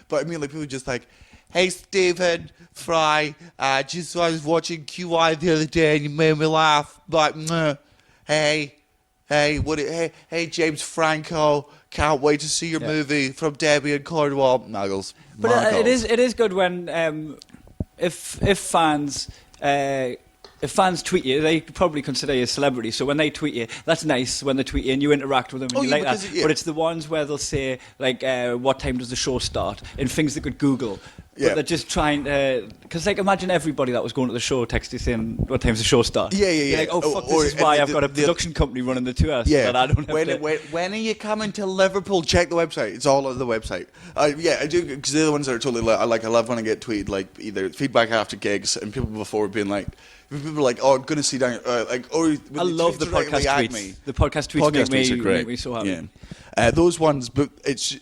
but I mean, like people just like, hey, Stephen Fry. I was watching QI the other day and you made me laugh. Like, hey, James Franco. Can't wait to see your movie from Debbie and Cornwall. Muggles. But it is good when if fans. If fans tweet you, they probably consider you a celebrity. So when they tweet you, that's nice when they tweet you and you interact with them and you like that. But it's the ones where they'll say, like, what time does the show start? And things they could Google. But they're just trying to... Because, like, imagine everybody that was going to the show text you saying, what time's the show start? Yeah. Like, oh, fuck, this is why I've got a production company running the tour. Yeah. So that I don't have when are you coming to Liverpool? Check the website. It's all on the website. I do, because they're the ones that are totally... I love when I get tweeted, like, either feedback after gigs and people before being like... People are like, oh, I'm going to see down... I love the podcast tweets. The podcast tweets make me so happy. Yeah. Those ones, but it's...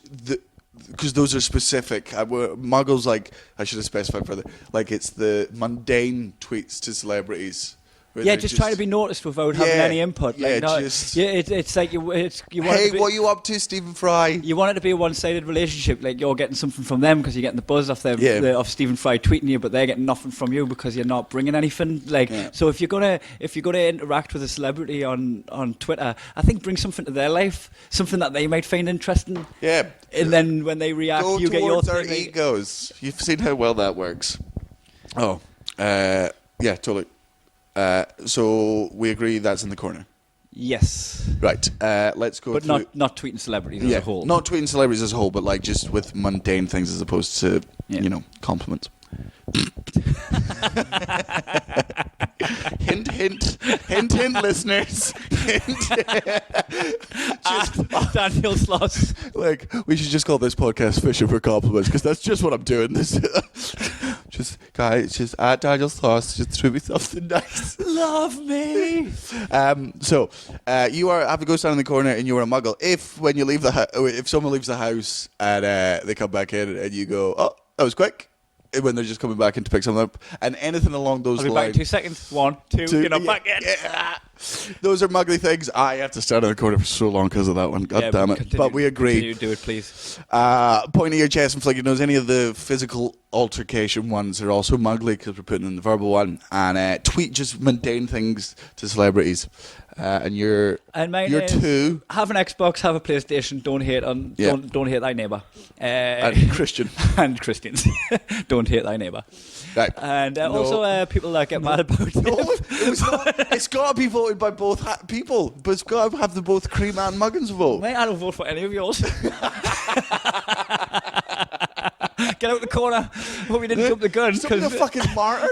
Because those are specific. Muggles, like, I should have specified further. Like, it's the mundane tweets to celebrities. Yeah, just trying to be noticed without having any input. Like, it's like you want. Hey, what are you up to, Stephen Fry? You want it to be a one-sided relationship. Like you're getting something from them because you're getting the buzz off them, of Stephen Fry tweeting you, but they're getting nothing from you because you're not bringing anything. Like, so if you're gonna interact with a celebrity on Twitter, I think bring something to their life, something that they might find interesting. Yeah, and then when they react, you get your our egos. You've seen how well that works. Oh, yeah, totally. So we agree that's in the corner. Yes. Right. Let's go. But not tweeting celebrities as a whole. Not tweeting celebrities as a whole, but like just with mundane things as opposed to compliments. Hint, hint, hint, hint, listeners. Hint. Daniel Sloss. Like, we should just call this podcast Fishing for Compliments, because that's just what I'm doing. This, guys, just at Daniel Sloss, just threw me something nice. Love me. So you have to go stand in the corner, and you are a muggle. If when you leave if someone leaves the house and they come back in, and you go, oh, that was quick. When they're just coming back in to pick something up, and anything along those lines. I'll be back in 2 seconds. 1, 2, get up back in. Yeah. Those are muggly things. I have to stand in the corner for so long because of that one. God damn it. Continue, but we agree. Continue, do it, please. Pointing your chest and flicking your nose. Any of the physical altercation ones are also muggly because we're putting in the verbal one. And tweet just mundane things to celebrities. And you're 2. Have an Xbox, have a PlayStation. Don't hate don't hate thy neighbour. And Christian. And Christians. Don't hate thy neighbour. Right. And also people that get mad about it's got to be voted by both people, but it's got to have the both Cream and Muggins vote. Mate, I don't vote for any of yours. Get out the corner. Hope you didn't jump the gun. Some of the fucking martyrs.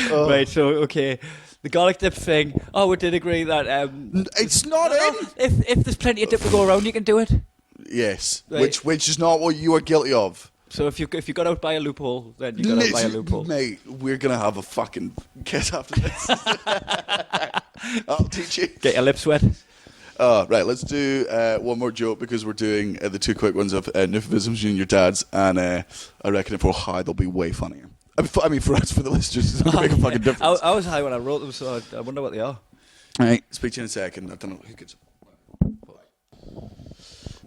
Right, so, okay. The garlic dip thing. Oh, we did agree that... it's not in. If there's plenty of dip to go around, you can do it. Yes, right. which is not what you are guilty of. So if you got out by a loophole, then you got out by a loophole. Mate, we're going to have a fucking kiss after this. I'll teach you. Get your lips wet. Right, let's do one more joke because we're doing the 2 quick ones of euphemisms using your dads, and I reckon if we're high, they'll be way funnier. I mean, for us, for the listeners, it's not going to make a fucking difference. I was high when I wrote them, so I wonder what they are. All right, speak to you in a second. I don't know who gets...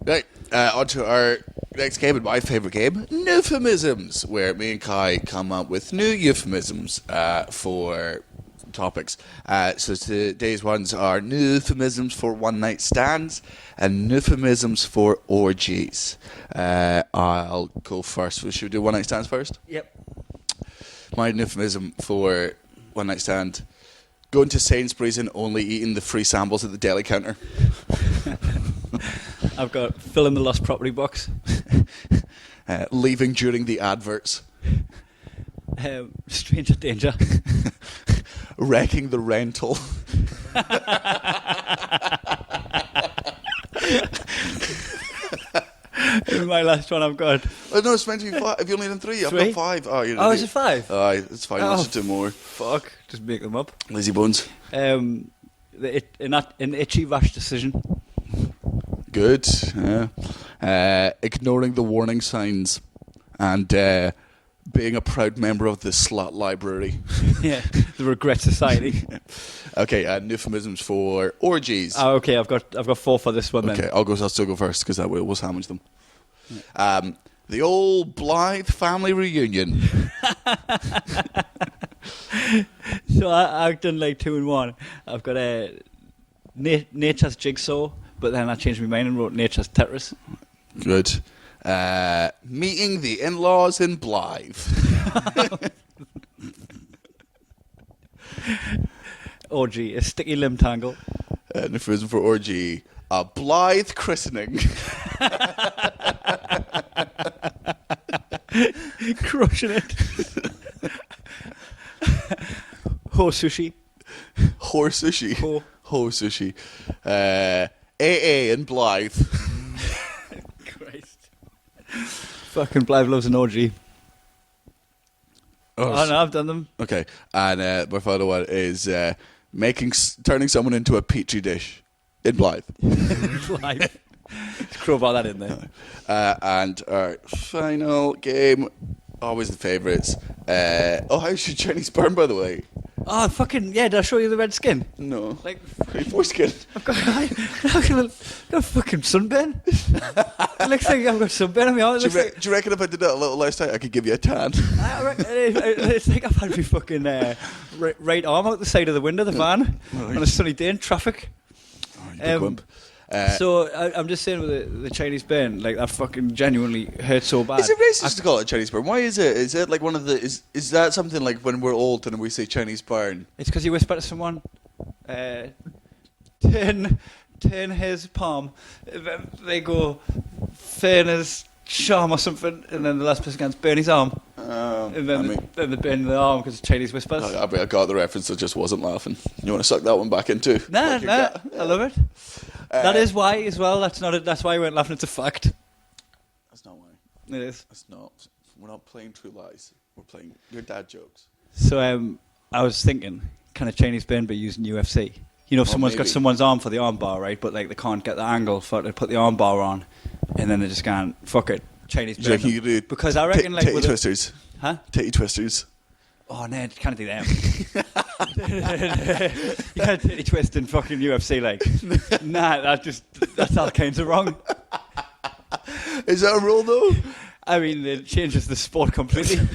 Right, on to our next game, and my favourite game, Euphemisms, where me and Kai come up with new euphemisms for topics. So today's ones are euphemisms for one-night stands and euphemisms for orgies. I'll go first. Should we do one-night stands first? Yep. My euphemism for one-night stand, going to Sainsbury's and only eating the free samples at the deli counter. I've got fill in the lost property box. Leaving during the adverts. Stranger danger. Wrecking the rental. My last one I've got. Oh, no, it's meant to be 5. Have you only done 3? I've got 5. Oh, is it 5? It's fine. Let's just do more. Fuck. Just make them up. Lazy bones. An itchy rash decision. Good. Yeah. Ignoring the warning signs. And being a proud member of the slut library. Yeah. The regret society. Okay, euphemisms for orgies. Oh, okay. I've got 4 for this one then. Okay, I'll still go first because that way we'll sandwich them. The old Blythe family reunion. So I've done like 2 in 1. I've got a Nature's Jigsaw, but then I changed my mind and wrote Nature's Tetris. Good. Meeting the in-laws in Blythe. Orgy, a sticky limb tangle. Euphemism for orgy. A Blythe christening. Crushing it. Ho sushi. Horse sushi. Ho sushi. AA in Blythe. Christ. Fucking Blythe loves an orgy. Oh no, I've done them. Okay, and my final one is turning someone into a petri dish in Blythe. Blythe. Crowbar that in there. And our final game, always the favourites. How's your Chinese sperm, by the way? Oh, fucking, yeah, did I show you the red skin? No. Like, foreskin. I've got a fucking sunburn. It looks like I've got sunburn on my arm. Do you reckon if I did that a little less tight, I could give you a tan? I reckon it's like I've had my fucking right arm out the side of the window of the van on a sunny day in traffic. Oh, you big wimp. So I'm just saying with the Chinese burn, like that fucking genuinely hurts so bad. Is it racist to call it Chinese burn? Why is it? Is it like one of the? Is that something like when we're old and we say Chinese burn? It's because you whisper to someone, turn his palm. They go, turn his charm or something, and then the last person can burn his arm. And then the bit in the arm because it's Chinese whispers. I got the reference. I just wasn't laughing. You want to suck that one back into? Nah, I love it. That is why as well. That's why we weren't laughing. It's a fact. That's not why. It is. That's not. We're not playing true lies. We're playing your dad jokes. So I was thinking, kind of Chinese bin, but using UFC. You know, if someone's got someone's arm for the arm bar, right? But like they can't get the angle for to put the arm bar on, and then they just can't. Fuck it, Chinese bin. You do because I reckon like titty twisters. Huh? Titty twisters. Oh no, can't do them. You can't titty twist in fucking UFC like. Nah, that's all kinds of wrong. Is that a rule though? I mean, it changes the sport completely.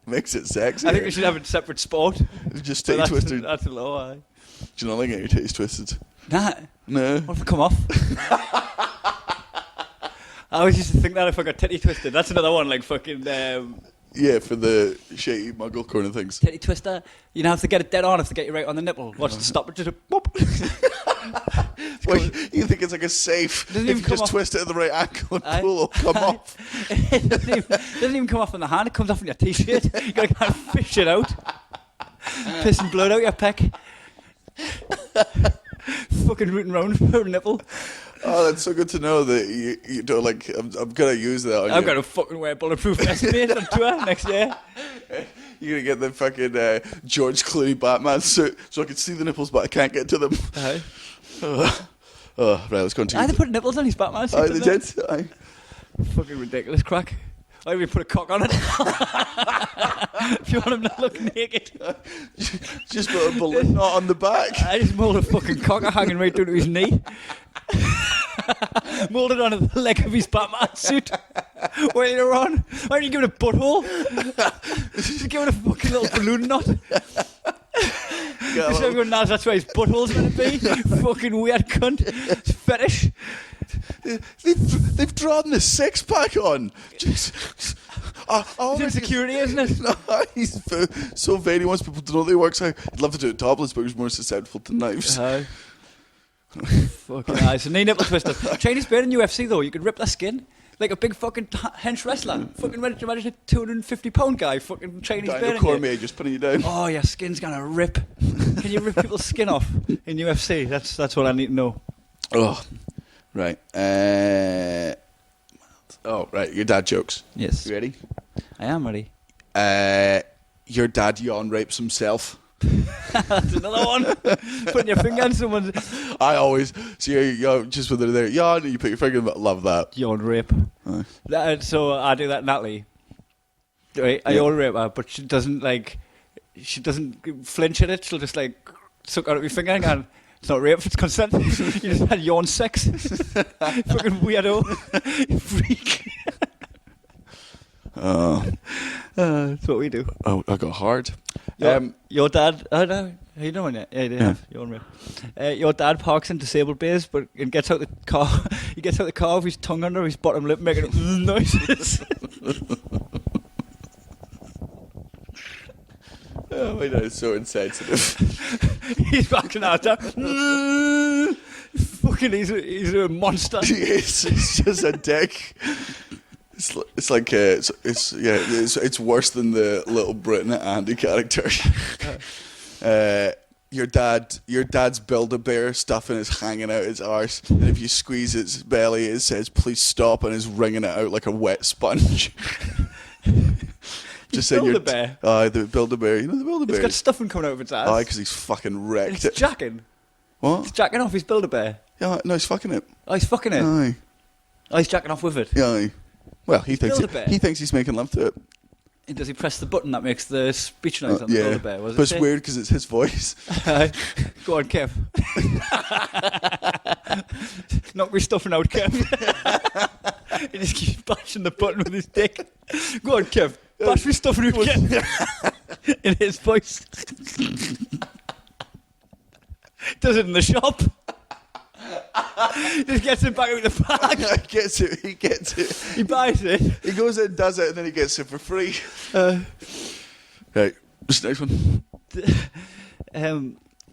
Makes it sexy. I think we should have a separate sport. Just titty twisted. That's a low eye. Do you not like getting your titties twisted? Nah. No. What if it come off? I always used to think that if I got titty twisted. That's another one, like fucking... yeah, for the shitty muggle corner things. Titty twister. You don't have to get it dead on, have to get you right on the nipple. Watch the stop it, just a boop. Well, you think it's like a safe. If you just twist it at the right angle and pull, it'll come off. It doesn't even come off on the hand, it comes off on your t-shirt. You gotta kind of fish it out. Pissing blood out your peck. Fucking rooting round for a nipple. Oh, that's so good to know that you don't like. I'm gonna use that on you. I'm gonna fucking wear bulletproof vest, mate, on tour next year. You're gonna get the fucking George Clooney Batman suit so I can see the nipples, but I can't get to them. Right, let's continue. They put nipples on his Batman suit. They did. Aye. Fucking ridiculous crack. I even put a cock on it. If you want him to look naked. Just put a balloon knot on the back. I just mould a fucking cocker hanging right down to his knee. Moulded onto the leg of his Batman suit. Later on. Why don't you give it a butthole? Just give it a fucking little balloon knot. Because everyone knows that's where his butthole's going to be. Fucking weird cunt. It's fetish. They've drawn the six-pack on. Just, it's insecurity, isn't it? No, he's so vain. He wants people to know that he works out. He'd love to do it topless, but he's more susceptible to knives. Fucking eyes. So knee nipple twister. Chinese bear in UFC though, you could rip their skin. Like a big fucking hench wrestler. Fucking ready to imagine a 250-pound guy. Fucking Chinese bear. Cormier just putting you down. Oh, your skin's gonna rip. Can you rip people's skin off in UFC? That's what I need to know. Oh, right. Right. Your dad jokes. Yes. You ready? I am ready. Your dad yawn rapes himself. That's another one. Putting your finger on someone's. I always see you just when they're there. Yawn, and you put your finger in. Love that. Yawn rape. So I do that, Natalie. Right, I yawn rape her, but she doesn't flinch at it. She'll just like suck out of your finger and go, it's not rape, it's consent. You just had yawn sex. Fucking weirdo. Freak. That's what we do. Oh, I got hard. Your dad, oh no, you know it? Yeah, you have. Your dad parks in disabled bays, but and gets out the car. He gets out the car with his tongue under his bottom lip, making noises. Oh my God, it's so insensitive. He's backing out there. Fucking, he's a monster. He is. He's just a dick. It's like it's worse than the Little Britain Andy character. Your dad's Build-A-Bear stuffing is hanging out his arse, and if you squeeze its belly, it says "please stop" and is wringing it out like a wet sponge. Just saying, Build-A-Bear. The Build-A-Bear. You know the Build-A-Bear. It's got stuffing coming out of its ass. Aye, because he's fucking wrecked He's it. jacking. What? He's jacking off his Build-A-Bear. Yeah, no, he's fucking it. Oh, he's fucking it. Aye. Oh, he's jacking off with it. Yeah. Aye. Well, he thinks he's making love to it. And does he press the button that makes the speech noise on the Build-A-Bear? But it's weird because it's his voice. Go on, Kev. Knock me stuffing out, Kev. He just keeps bashing the button with his dick. Go on, Kev. Bash me stuffing out, Kev. In his voice. Does it in the shop. Just gets it back out of the bag. He gets it. He buys it. He goes in, does it, and then he gets it for free. Right, what's the next one?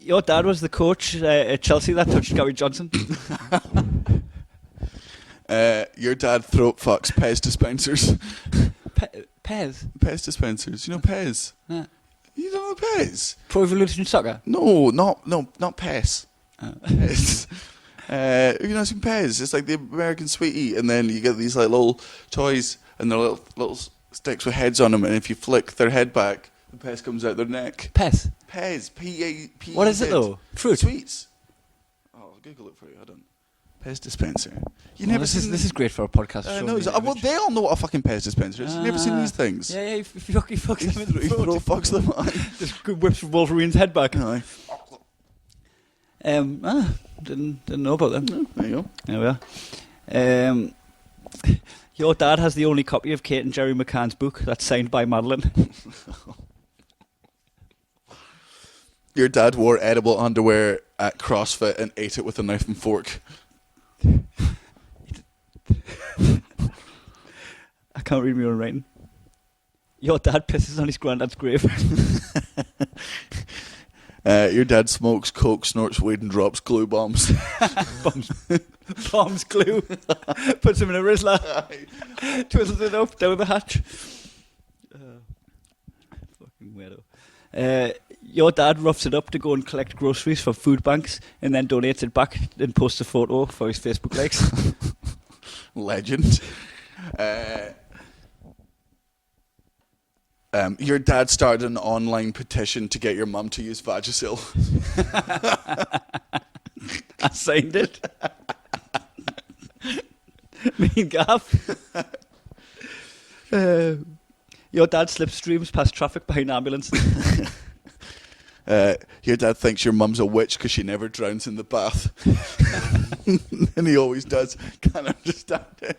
Your dad was the coach at Chelsea that touched Gary Johnson. Your dad throat fucks Pez dispensers. Pez? Pez dispensers. You know Pez? Yeah. You don't know Pez? Pro Evolution Soccer? No, not Pez. Pez. You know, seen Pez? It's like the American sweetie, and then you get these like little toys, and they're little sticks with heads on them, and if you flick their head back, the Pez comes out their neck. Pez? Pez. P-A-P. What is it though? Fruit? Sweets. Oh, I'll Google it for you. Hold on. Pez dispenser. You never this seen this is great for a podcast. no, well, they all know what a fucking Pez dispenser is. You've never seen these things. Yeah, he fucks them in the throat. Fucks them on. Just whips Wolverine's head back. Aye. Didn't know about them. No, there you go. There we are. Your dad has the only copy of Kate and Jerry McCann's book that's signed by Madeline. Your dad wore edible underwear at CrossFit and ate it with a knife and fork. I can't read my own writing. Your dad pisses on his granddad's grave. Your dad smokes coke, snorts weed, and drops glue bombs. Bombs glue. Puts him in a Rizzler. Twizzles it up down the hatch. Fucking weirdo. Your dad roughs it up to go and collect groceries from food banks and then donates it back and posts a photo for his Facebook likes. Legend. Your dad started an online petition to get your mum to use Vagisil. I signed it. Me and Gav. Your dad slipstreams past traffic behind ambulance. Your dad thinks your mum's a witch because she never drowns in the bath. And he always does. Can't understand it.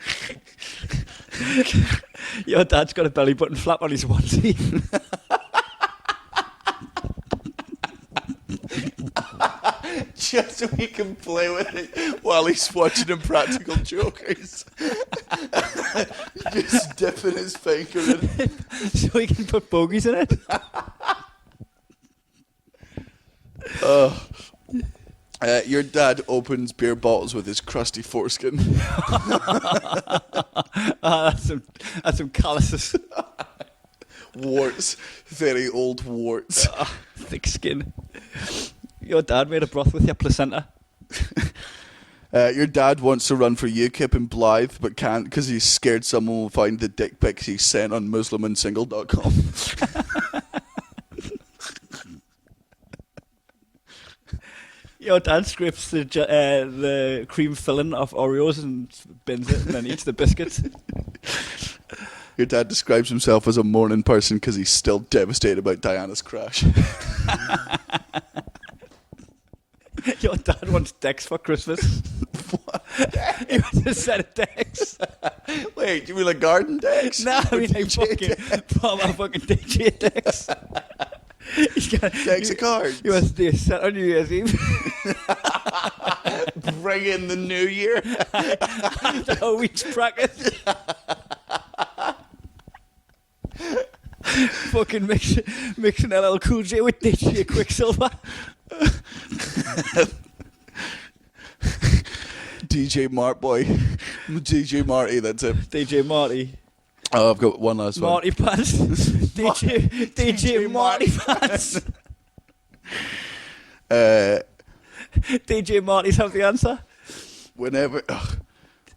Your dad's got a belly button flap on his onesie. Just so he can play with it while he's watching Impractical Jokers. Just dipping his finger in it. So he can put bogies in it. Your dad opens beer bottles with his crusty foreskin. That's some calluses. Warts. Very old warts. Thick skin. Your dad made a broth with your placenta. Your dad wants to run for UKIP in Blythe, but can't because he's scared someone will find the dick pics he sent on muslimansingle.com. Your dad scrapes the cream filling off Oreos and bins it and then eats the biscuits. Your dad describes himself as a morning person because he's still devastated about Diana's crash. Your dad wants decks for Christmas. What? He wants a set of decks. Wait, do you mean like garden decks? No, I mean like proper fucking DJ decks. Decks of cards. He wants to do a set on New Year's Eve. Bring in the new year. After a week's practice. Fucking mixing LL Cool J with DJ Quicksilver. DJ Mart Boy. DJ Marty, that's it. DJ Marty. Oh, I've got one last one. Marty Pants. DJ Marty Pants. DJ Marty's have the answer.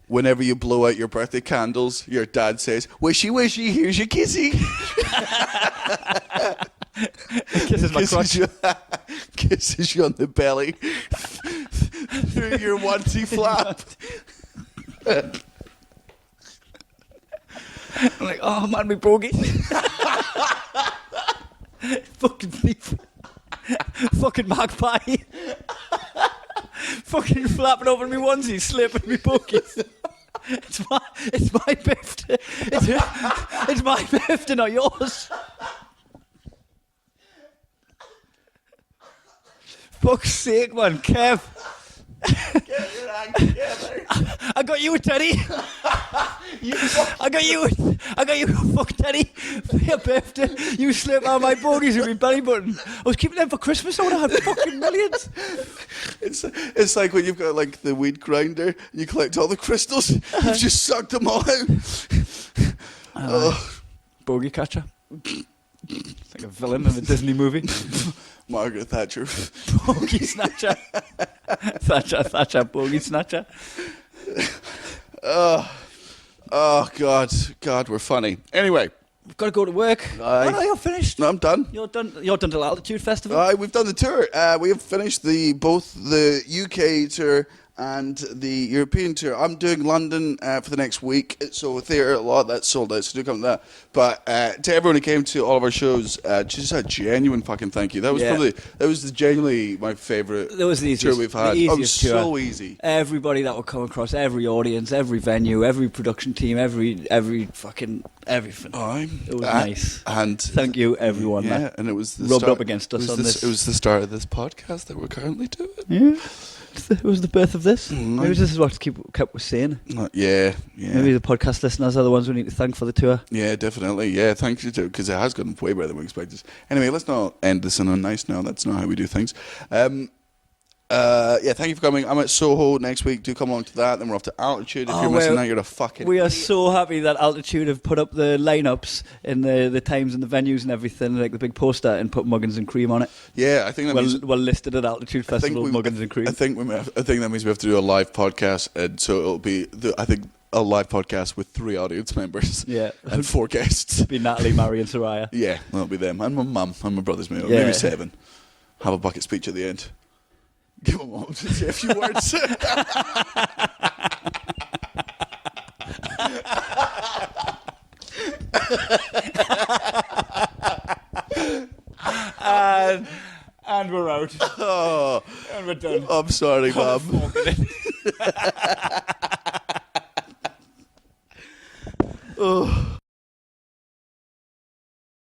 Whenever you blow out your birthday candles, your dad says, "Wishy wishy, here's your kissy." Kisses my crotch. Kisses you on the belly through your onesie flap. I'm like, oh man, me bogey. Fucking thief. Fucking magpie. Fucking flapping over me onesie, slipping me bogies. It's my birthday. It's my birthday, not yours. Fuck's sake, man, Kev. Get your act together. I got you a teddy. I got you a fuck teddy for your birthday. You slipped on my bogies with my belly button. I was keeping them for Christmas. I would have had fucking millions. It's like when you've got like the weed grinder and you collect all the crystals. You've just sucked them all out. Bogey catcher. It's like a villain in a Disney movie. Margaret Thatcher. Bogey snatcher. Thatcher, bogey snatcher. Oh, God, we're funny. Anyway. We've got to go to work. Oh, no, you're finished. No, I'm done. You're done till Altitude Festival? We've done the tour. We have finished both the UK tour and the European tour. I'm doing London for the next week, so theatre, a lot of that's sold out, so do come to that. But to everyone who came to all of our shows, just a genuine fucking thank you. That was genuinely my favourite tour we've had. The It was easiest tour. so easy. Everybody that would come across, every audience, every venue, every production team, every fucking everything. It was nice. And thank you, everyone. Yeah, and it was the rubbed start, up against us on this. It was the start of this podcast that we're currently doing. Yeah. It was the birth of this. Maybe this is what kept us saying. Yeah. Maybe the podcast listeners are the ones we need to thank for the tour. Yeah, definitely. Yeah, thank you too, because it has gotten way better than we expected. Anyway, let's not end this on a nice note. That's not how we do things. Thank you for coming. I'm at Soho next week. Do come along to that. Then we're off to Altitude. If you're missing out, you're a fucking... We are so happy that Altitude have put up the lineups in the times and the venues and everything, like the big poster, and put Muggins and Cream on it. Yeah, I think that means... Well listed at Altitude Festival, Muggins and Cream. I think that means we have to do a live podcast, and so it'll be, a live podcast with 3 audience members. Yeah. And 4 guests. It'll be Natalie, Mary and Soraya. Yeah, that'll be them. And my mum and my brother's mate. Maybe 7. Have a bucket speech at the end. Give a moment to say a few words. And we're out. Oh, and we're done. I'm sorry, Mum. Oh.